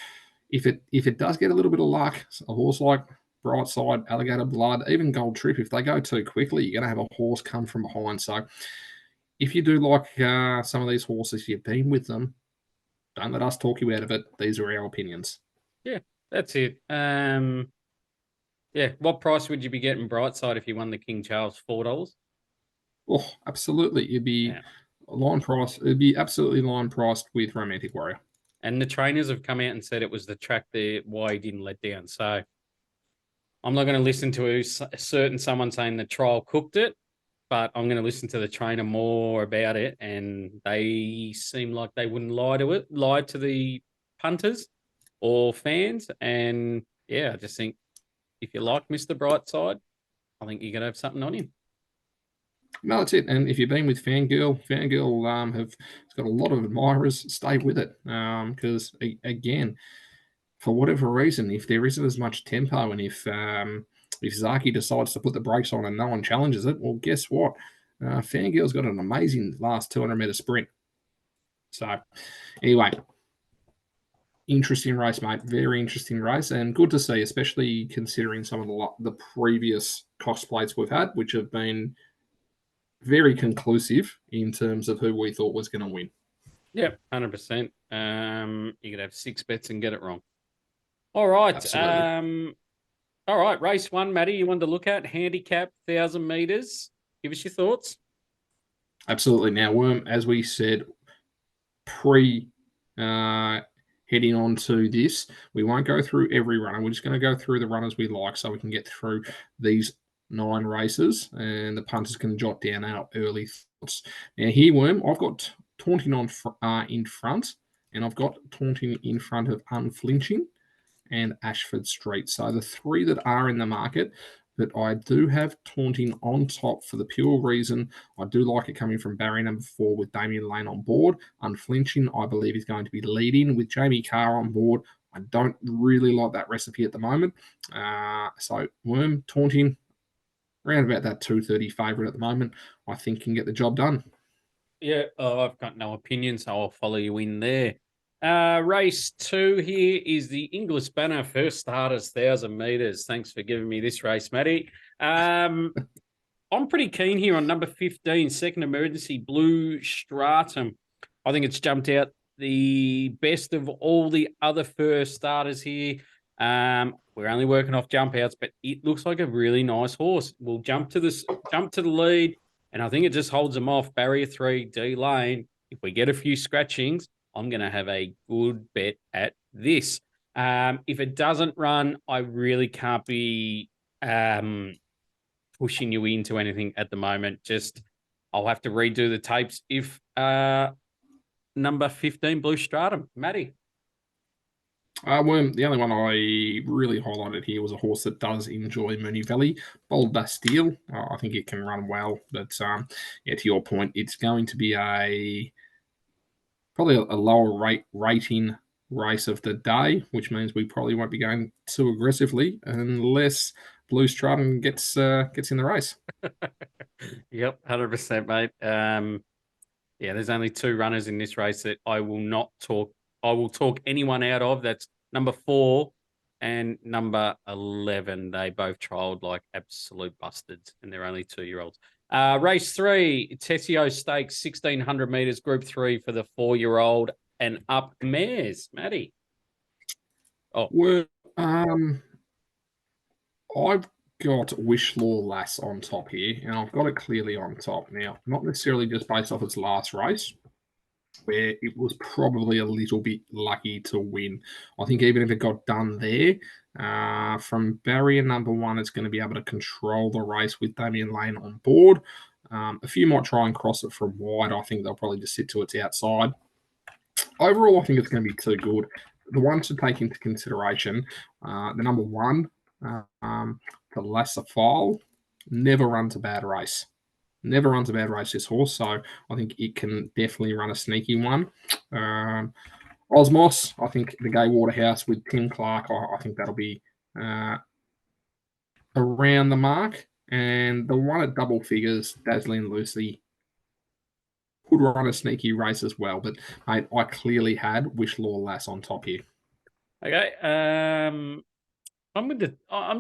if it does get a little bit of luck, a horse like Brightside, Alligator Blood, even Gold Trip, if they go too quickly, you're going to have a horse come from behind. So if you do like some of these horses, you've been with them, don't let us talk you out of it. These are our opinions. Yeah, that's it. Yeah, what price would you be getting Brightside if you won the King Charles? $4? Oh, absolutely. It'd be Yeah. line price. It'd be absolutely line priced with Romantic Warrior. And the trainers have come out and said it was the track there why he didn't let down. So I'm not going to listen to a certain someone saying the trial cooked it, but I'm going to listen to the trainer more about it. And they seem like they wouldn't lie to the punters or fans. And yeah, I just think if you like Mr. Brightside, I think you're going to have something on him. No, that's it. And if you've been with Fangirl have it's got a lot of admirers. Stay with it because again, for whatever reason, if there isn't as much tempo and if Zaki decides to put the brakes on and no one challenges it, well, guess what? Fangirl's got an amazing last 200-meter sprint. So anyway, interesting race, mate. Very interesting race, and good to see, especially considering some of the previous Cox Plates we've had, which have been very conclusive in terms of who we thought was going to win. Yep, 100%. You could have 6 bets and get it wrong. All right. Absolutely. All right. Race one, Matty, you wanted to look at handicap 1,000 meters. Give us your thoughts. Absolutely. Now, Worm, as we said, pre heading on to this, we won't go through every runner. We're just going to go through the runners we like so we can get through these 9 races and the punters can jot down our early thoughts. Now, here, Worm, I've got Taunting in front, and I've got Taunting in front of Unflinching and Ashford Street. So the 3 that are in the market, but I do have Taunting on top for the pure reason I do like it coming from barrier number 4 with Damien Lane on board. Unflinching, I believe, is going to be leading with Jamie Carr on board. I don't really like that recipe at the moment. So Worm, Taunting, around about that 230 favourite at the moment, I think can get the job done. Yeah, I've got no opinion, so I'll follow you in there. Race 2 here is the English Banner First Starters 1,000 meters. Thanks for giving me this race, Matty. I'm pretty keen here on number 15, Second Emergency Blue Stratum. I think it's jumped out the best of all the other first starters here. We're only working off jump outs, but it looks like a really nice horse. We'll jump to the lead, and I think it just holds them off barrier 3, D lane. If we get a few scratchings, I'm going to have a good bet at this. If it doesn't run, I really can't be pushing you into anything at the moment. Just I'll have to redo the tapes if number 15 Blue Stratum. Matty. Well, the only one I really highlighted here was a horse that does enjoy Mooney Valley, Bold Bastille. I think it can run well, but yeah, to your point, it's going to be probably a lower rating race of the day, which means we probably won't be going too aggressively unless Blue Stratum gets in the race. Yep, 100%, mate. Yeah, there's only two runners in this race that I will not talk. I will talk anyone out of. That's number 4 and number 11. They both trialled like absolute bustards, and they're only 2-year-olds. Race 3, Tessio Stakes, 1,600 meters, Group 3 for the 4-year-old and up mares. Matty. Oh, Well, I've got Wishlaw Lass on top here, and I've got it clearly on top. Now, not necessarily just based off its last race, where it was probably a little bit lucky to win. I think even if it got done there, from barrier number 1, it's going to be able to control the race with Damien Lane on board. A few might try and cross it from wide. I think they'll probably just sit to its outside. Overall, I think it's going to be too good. The ones to take into consideration, the number 1, the Lesser File, never runs a bad race. Never runs a bad race, this horse. So I think it can definitely run a sneaky one. Osmos, I think the Gay Waterhouse with Tim Clark, I think that'll be around the mark. And the one at double figures, Dazzling Lucy, could run a sneaky race as well. But mate, I clearly had Wishlaw Lass on top here. okay. I'm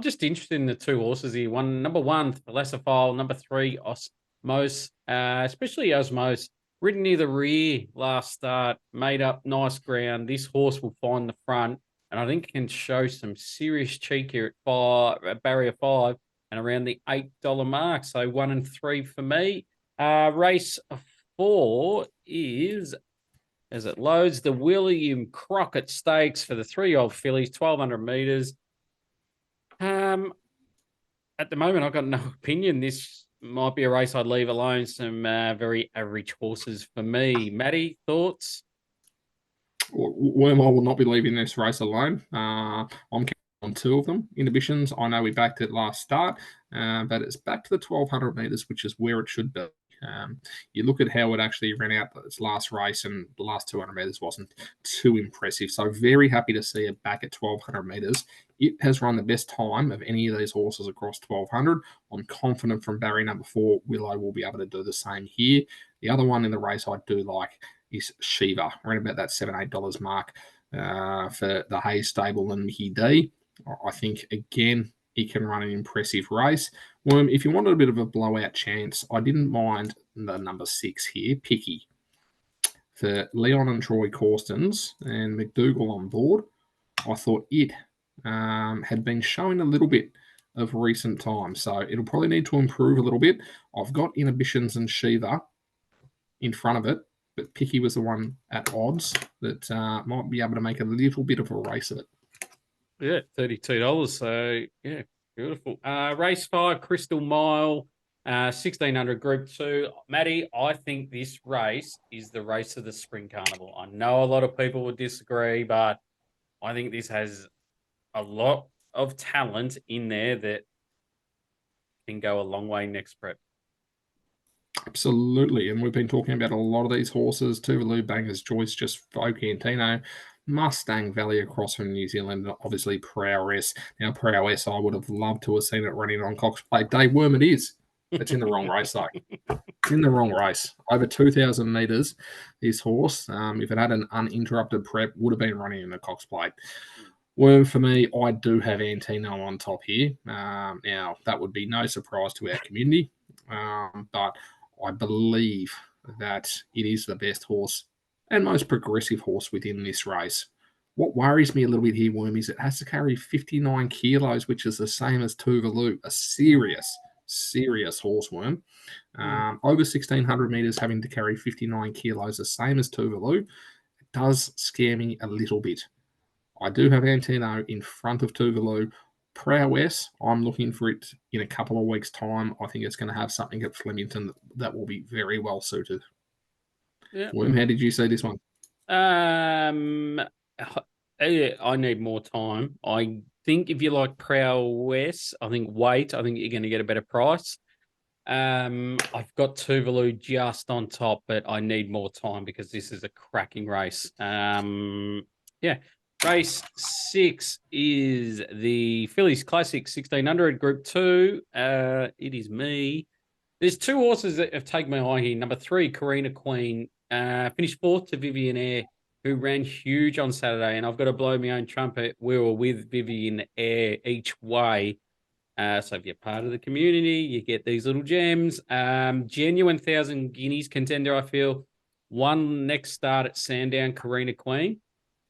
just interested in the two horses here. Number 1, Thalassophile. Number 3, Osmos. Especially Osmos, ridden near the rear last start, made up nice ground. This horse will find the front, and I think can show some serious cheek here at barrier 5 and around the $8 mark. So 1 and 3 for me. Race 4 is, as it loads, the William Crockett Stakes for the 3-year-old fillies, 1,200 meters. At the moment, I've got no opinion. This might be a race I'd leave alone. Some very average horses for me. Matty, thoughts? Worm, I will not be leaving this race alone. I'm counting on 2 of them. Inhibitions, I know we backed it last start, but it's back to the 1,200 metres, which is where it should be. You look at how it actually ran out its last race, and the last 200 metres wasn't too impressive. So very happy to see it back at 1,200 metres. It has run the best time of any of these horses across 1,200. I'm confident from barrier number 4, Willow will be able to do the same here. The other one in the race I do like is Shiva. Around about that $7-8 mark for the Hayes stable and Mickey D. I think, again, he can run an impressive race. Worm, if you wanted a bit of a blowout chance, I didn't mind the number 6 here, Picky, for Leon and Troy Corstens and McDougall on board. I thought it had been showing a little bit of recent times, so it'll probably need to improve a little bit. I've got Inhibitions and Shiva in front of it, but Picky was the one at odds that might be able to make a little bit of a race of it. Yeah, $32. So, yeah, beautiful. Race 5, Crystal Mile, 1,600 Group 2. Matty, I think this race is the race of the Spring Carnival. I know a lot of people would disagree, but I think this has a lot of talent in there that can go a long way next prep. Absolutely. And we've been talking about a lot of these horses. Tuvalu, Banger's Choice, Just Vocantino, Mustang Valley across from New Zealand, obviously Prowess. Now, Prowess, I would have loved to have seen it running on Cox Plate. Dave Worm, it is. It's in the wrong race, though. In the wrong race. Over 2,000 metres, this horse, if it had an uninterrupted prep, would have been running in the Cox Plate. Worm, for me, I do have Antino on top here. Now, that would be no surprise to our community, but I believe that it is the best horse and most progressive horse within this race. What worries me a little bit here, Worm, is it has to carry 59 kilos, which is the same as Tuvalu, a serious horse, Worm. Over 1,600 metres having to carry 59 kilos, the same as Tuvalu. It does scare me a little bit. I do have Antino in front of Tuvalu. Prowess, I'm looking for it in a couple of weeks' time. I think it's going to have something at Flemington that will be very well suited. Yeah. Worm, how did you see this one? Um, I need more time. I think if you like prowess, I think wait. I think you're going to get a better price. I've got Tuvalu just on top, but I need more time because this is a cracking race. Yeah. Race 6 is the Phillies Classic 1600 Group 2. It is me. There's two horses that have taken my eye here. Number 3, Karina Queen, finished 4th to Vivian Air, who ran huge on Saturday. And I've got to blow my own trumpet. We were with Vivian Air each way. So if you're part of the community, you get these little gems. Genuine 1,000 guineas contender, I feel. One next start at Sandown, Karina Queen.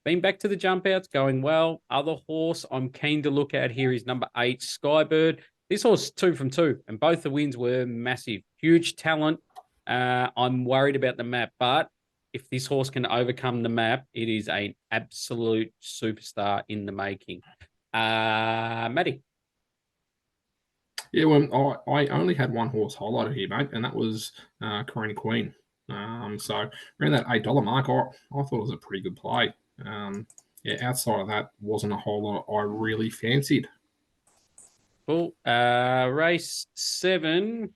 Been back to the jump outs, going well. Other horse I'm keen to look at here is number 8, Skybird. This horse 2 from 2, and both the wins were massive. Huge talent. I'm worried about the map, but if this horse can overcome the map, it is an absolute superstar in the making. Matty. Yeah, well, I only had one horse highlighted here, mate, and that was Karina Queen. So around that $8 mark, I thought it was a pretty good play. Yeah, outside of that, wasn't a whole lot I really fancied. Cool. Race 7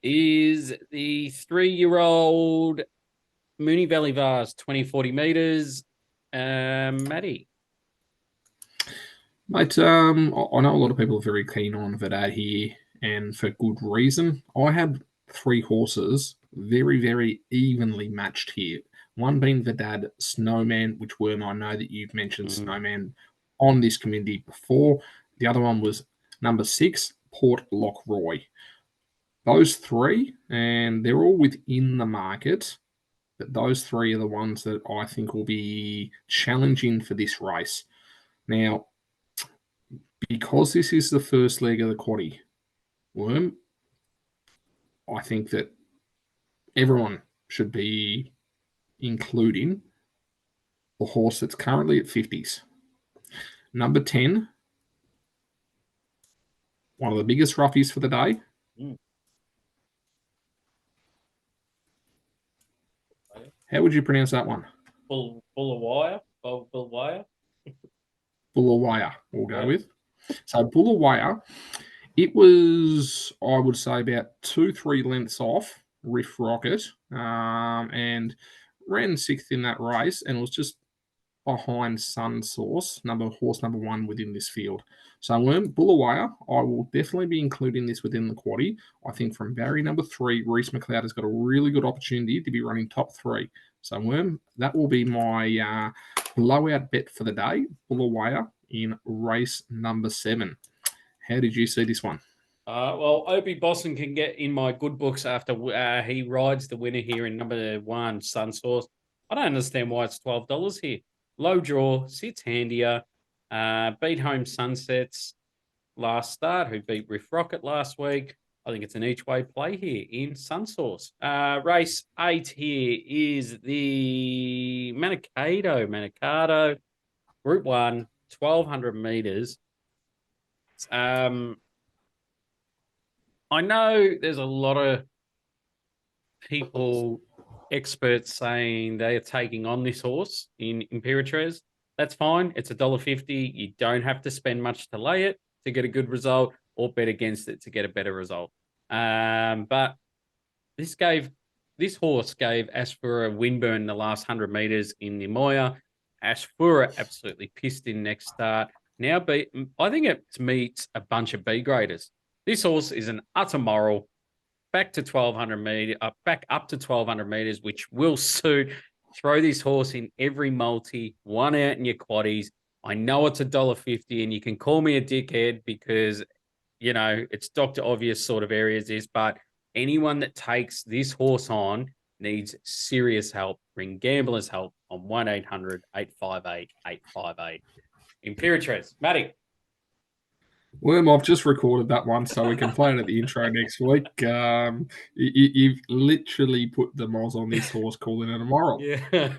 is the 3-year-old Mooney Valley Vase, 2040 meters. Matty. Mate, I know a lot of people are very keen on Vedad here, and for good reason. I had 3 horses very, very evenly matched here. One being Vedad Snowman, which Worm, I know that you've mentioned Snowman on this community before. The other one was number 6, Port Lockroy. Those 3, and they're all within the market, but those 3 are the ones that I think will be challenging for this race. Now, because this is the first leg of the quaddie, Worm, I think that everyone should be including the horse that's currently at 50s. Number 10, one of the biggest roughies for the day. How would you pronounce that one? Bullawaya. Bullawaya. Bullawaya, we'll go with. So Bullawaya, it was, I would say, about 2-3 lengths off Riff Rocket, and ran 6th in that race, and was just behind Sun Source, horse number 1 within this field. So Bullawaya, I will definitely be including this within the quaddie. I think from barrier number 3, Reese McLeod has got a really good opportunity to be running top 3. So that will be my blowout bet for the day, Bullawaya in race number 7. How did you see this one? Well, Opie Boston can get in my good books after he rides the winner here in number 1, Sunsource. I don't understand why it's $12 here. Low draw, sits handier, beat home Sunsets last start, who beat Riff Rocket last week. I think it's an each-way play here in Sunsource. Race 8 here is the Manikato, Group 1, 1,200 meters. I know there's a lot of people, experts saying they are taking on this horse in Imperatriz. That's fine. It's $1.50. You don't have to spend much to lay it to get a good result or bet against it to get a better result. But this horse gave Ashfura Winburn the last 100 meters in the Moya. Ashfura absolutely pissed in next start. I think it meets a bunch of B graders. This horse is an utter moral. Back to 1,200 meters, back up to 1,200 meters, which will suit. Throw this horse in every multi, one out in your quaddies. I know it's $1.50, and you can call me a dickhead because, it's Dr. Obvious sort of areas this, but anyone that takes this horse on needs serious help. Ring Gamblers Help on 1-800-858-858. Imperatriz. Matty. Worm, I've just recorded that one, so we can play it at the intro next week. You've literally put the moz on this horse, calling it a moral. Yeah.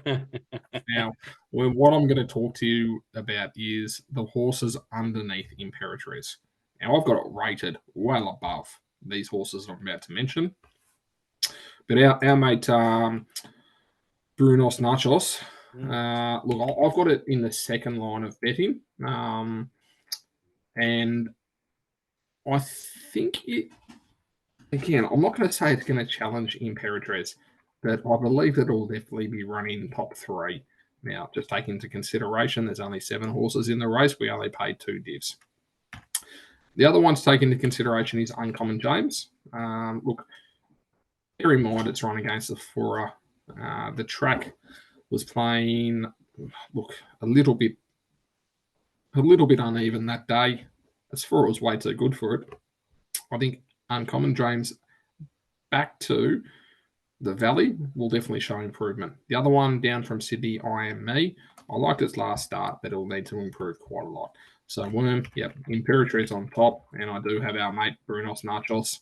Now, what I'm going to talk to you about is the horses underneath Imperatriz. Now, I've got it rated well above these horses I'm about to mention. But our mate Brunos Nachos, look, I've got it in the second line of betting. And I think it, again, I'm not going to say it's going to challenge Imperatriz, but I believe that it'll definitely be running top three. Now, just take into consideration there's only 7 horses in the race. We only paid 2 divs. The other one to take into consideration is Uncommon James. Look, bear in mind it's run against the Fora. The track was playing, look, a little bit uneven that day. As Fora was way too good for it. I think Uncommon James back to the Valley will definitely show improvement. The other one down from Sydney, I Am Me. I liked its last start, but it'll need to improve quite a lot. So Worm, yep, Imperatriz on top, and I do have our mate Brunos Nachos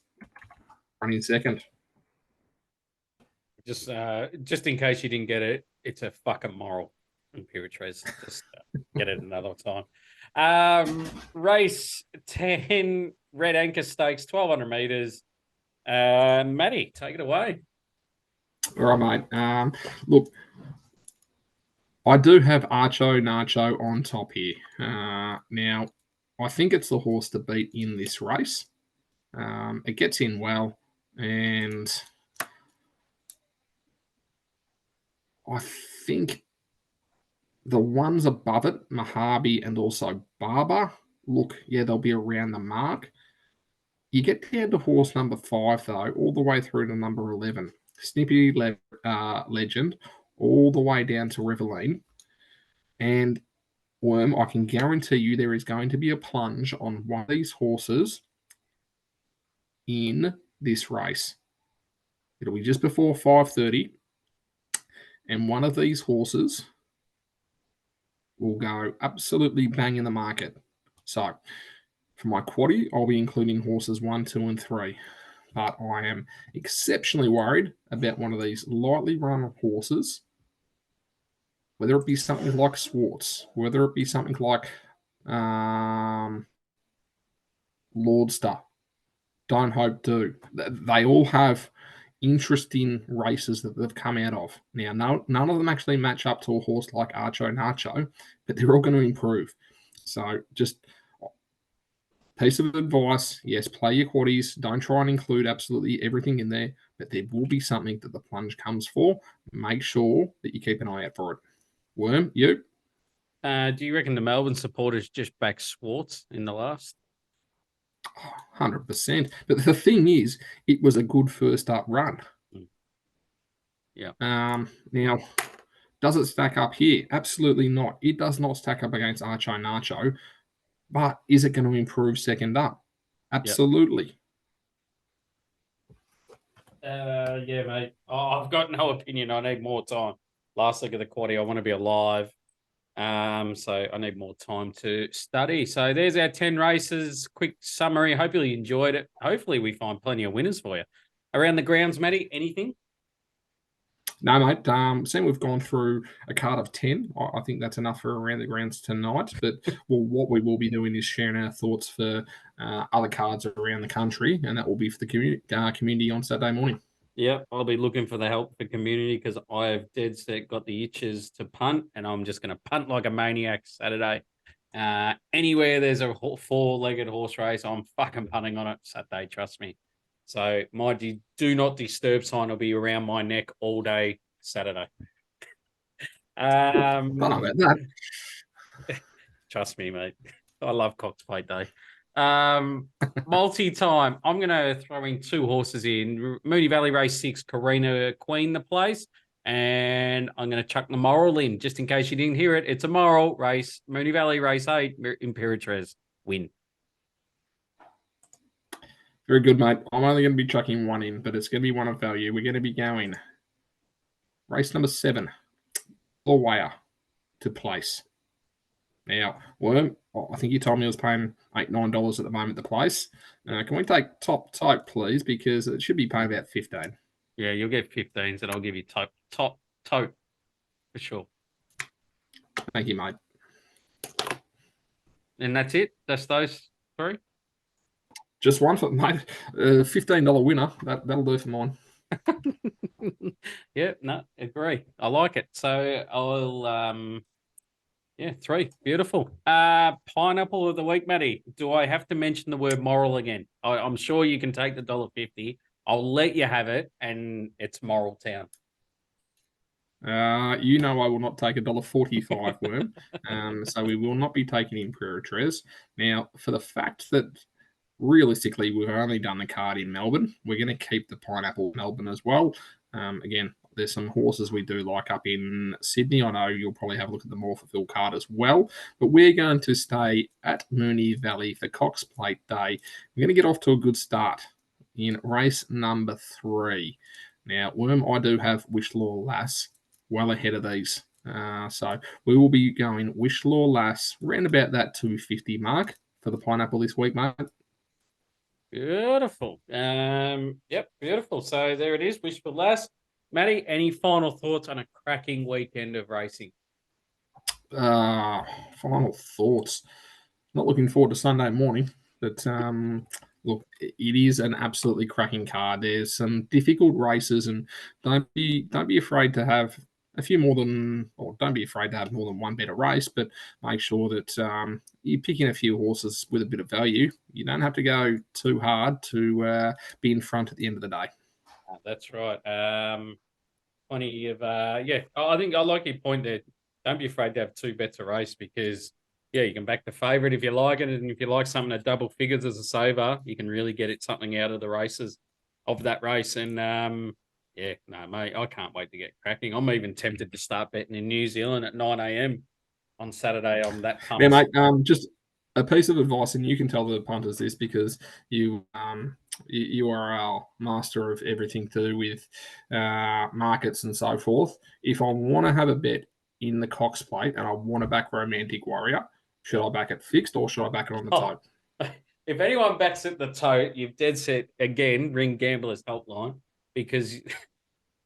running second. Just in case you didn't get it, it's a fucking moral. Imperatriz. Just get it another time. Race 10, Red Anchor Stakes, 1,200 meters. Matty, take it away. All right, mate. Look, I do have Archo Nacho on top here. Now, I think it's the horse to beat in this race. It gets in well, and I think the ones above it, Mojave and also Barber, look, yeah, they'll be around the mark. You get down to horse number 5, though, all the way through to number 11, Snippy Legend, all the way down to Reveline. And Worm, I can guarantee you there is going to be a plunge on one of these horses in this race. It'll be just before 5:30, and one of these horses will go absolutely bang in the market. So, for my quaddie, I'll be including horses 1, 2, and 3. But I am exceptionally worried about one of these lightly run horses, whether it be something like Swartz, whether it be something like Lordster, Don't Hope Do. They all have interesting races that they've come out of. Now, none of them actually match up to a horse like Archo Nacho, but they're all going to improve. So just piece of advice, yes, play your quaddies. Don't try and include absolutely everything in there, but there will be something that the plunge comes for. Make sure that you keep an eye out for it. Worm, you? Do you reckon the Melbourne supporters just back Swartz in the last? 100%. But the thing is, it was a good first up run. Yeah. Now, does it stack up here? Absolutely not. It does not stack up against Archo Nacho. But is it going to improve second up? Absolutely. Yeah, mate. I've got no opinion. I need more time. Last look at the quaddie, I want to be alive. So I need more time to study. So there's our 10 races. Quick summary. Hopefully you enjoyed it. Hopefully we find plenty of winners for you. Around the grounds, Matty, anything? No, mate. Seeing we've gone through a card of 10. I think that's enough for around the grounds tonight. But what we will be doing is sharing our thoughts for other cards around the country, and that will be for the community on Saturday morning. Yeah, I'll be looking for the help for community because I have dead set got the itches to punt, and I'm just going to punt like a maniac Saturday. Anywhere there's a 4-legged horse race, I'm fucking punting on it Saturday, trust me. So my do not disturb sign will be around my neck all day Saturday. Don't know about that. Trust me, mate. I love Cox Plate Day. Multi-time. I'm going to throw in 2 horses in. Moonee Valley Race 6, Karina Queen, the place. And I'm going to chuck the moral in, just in case you didn't hear it. It's a moral race. Moonee Valley Race 8, Imperatriz, win. Very good, mate. I'm only going to be chucking one in, but it's going to be one of value. We're going to be going race number 7, Wire to place. Now, Worm, I think you told me I was paying $8, $9 at the moment at the place. Can we take top type, please? Because it should be paying about 15. Yeah, you'll get 15s, and I'll give you top tote for sure. Thank you, mate. And that's it. That's those three. Just one for mate. $15 winner. That'll do for mine. Yeah, no, agree. I like it. So I'll yeah, three. Beautiful. Pineapple of the week, Matty. Do I have to mention the word moral again? I'm sure you can take the $1.50. I'll let you have it, and it's Moral Town. You know I will not take $1.45 Worm. So we will not be taking Imperial Tres. Now, for the fact that realistically we've only done the card in Melbourne, we're going to keep the Pineapple Melbourne as well. Again, there's some horses we do like up in Sydney. I know you'll probably have a look at the Morphettville card as well. But we're going to stay at Moonee Valley for Cox Plate Day. We're going to get off to a good start in race number 3. Now, Worm, I do have Wishlaw Lass well ahead of these. So we will be going Wishlaw Lass round about that 250 mark for the Pineapple this week, mate. Beautiful. Yep, beautiful. So there it is. Wishful Lass. Matty, any final thoughts on a cracking weekend of racing? Final thoughts. Not looking forward to Sunday morning, but look, it is an absolutely cracking card. There's some difficult races, and don't be afraid to have a few more than, or don't be afraid to have more than one better race, but make sure that you're picking a few horses with a bit of value. You don't have to go too hard to be in front at the end of the day. That's right. Plenty of yeah. I think I like your point there. Don't be afraid to have two bets a race because yeah, you can back the favourite if you like it, and if you like something at double figures as a saver, you can really get it something out of the races of that race. And yeah, no, mate, I can't wait to get cracking. I'm even tempted to start betting in New Zealand at 9 a.m. on Saturday on that Now, punt. mate, just a piece of advice, and you can tell the punters this because you are our master of everything to do with markets and so forth. If I want to have a bet in the Cox Plate and I want to back Romantic Warrior, should I back it fixed or should I back it on the tote? If anyone backs at the tote, you've dead set again. Ring Gamblers Helpline because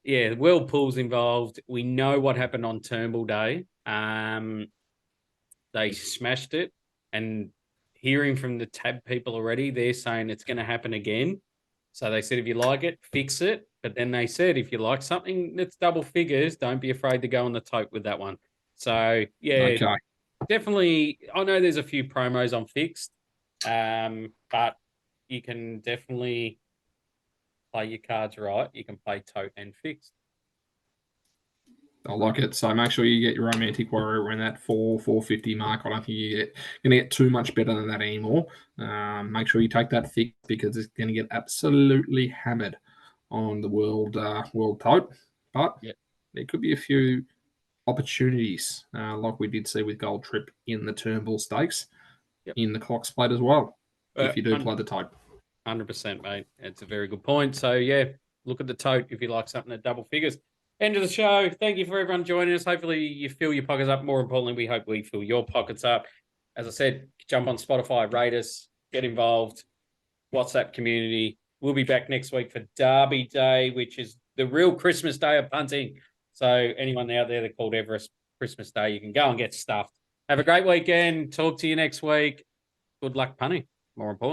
yeah, Whirlpool's involved. We know what happened on Turnbull Day. They smashed it, and hearing from the tab people already, they're saying it's going to happen again. So they said, if you like it, fix it. But then they said, if you like something that's double figures, don't be afraid to go on the tote with that one. So yeah, Okay. definitely. I know there's a few promos on fixed, but you can definitely play your cards right. You can play tote and fixed. I like it. So make sure you get your Romantic Warrior around that 450 mark. I don't think you're going to get too much better than that anymore. Make sure you take that fix because it's going to get absolutely hammered on the world tote. But Yep. there could be a few opportunities, like we did see with Gold Trip in the Turnbull Stakes, in the Cox Plate as well, if you do play the tote. 100%, mate. It's a very good point. So, yeah, look at the tote if you like something at double figures. End of the show. Thank you for everyone joining us. Hopefully you fill your pockets up. More importantly, we hope we fill your pockets up. As I said, jump on Spotify, rate us, get involved, WhatsApp community. We'll be back next week for Derby Day, which is the real Christmas day of punting. So anyone out there that called Everest Christmas Day, you can go and get stuffed. Have a great weekend. Talk to you next week. Good luck punting, more important.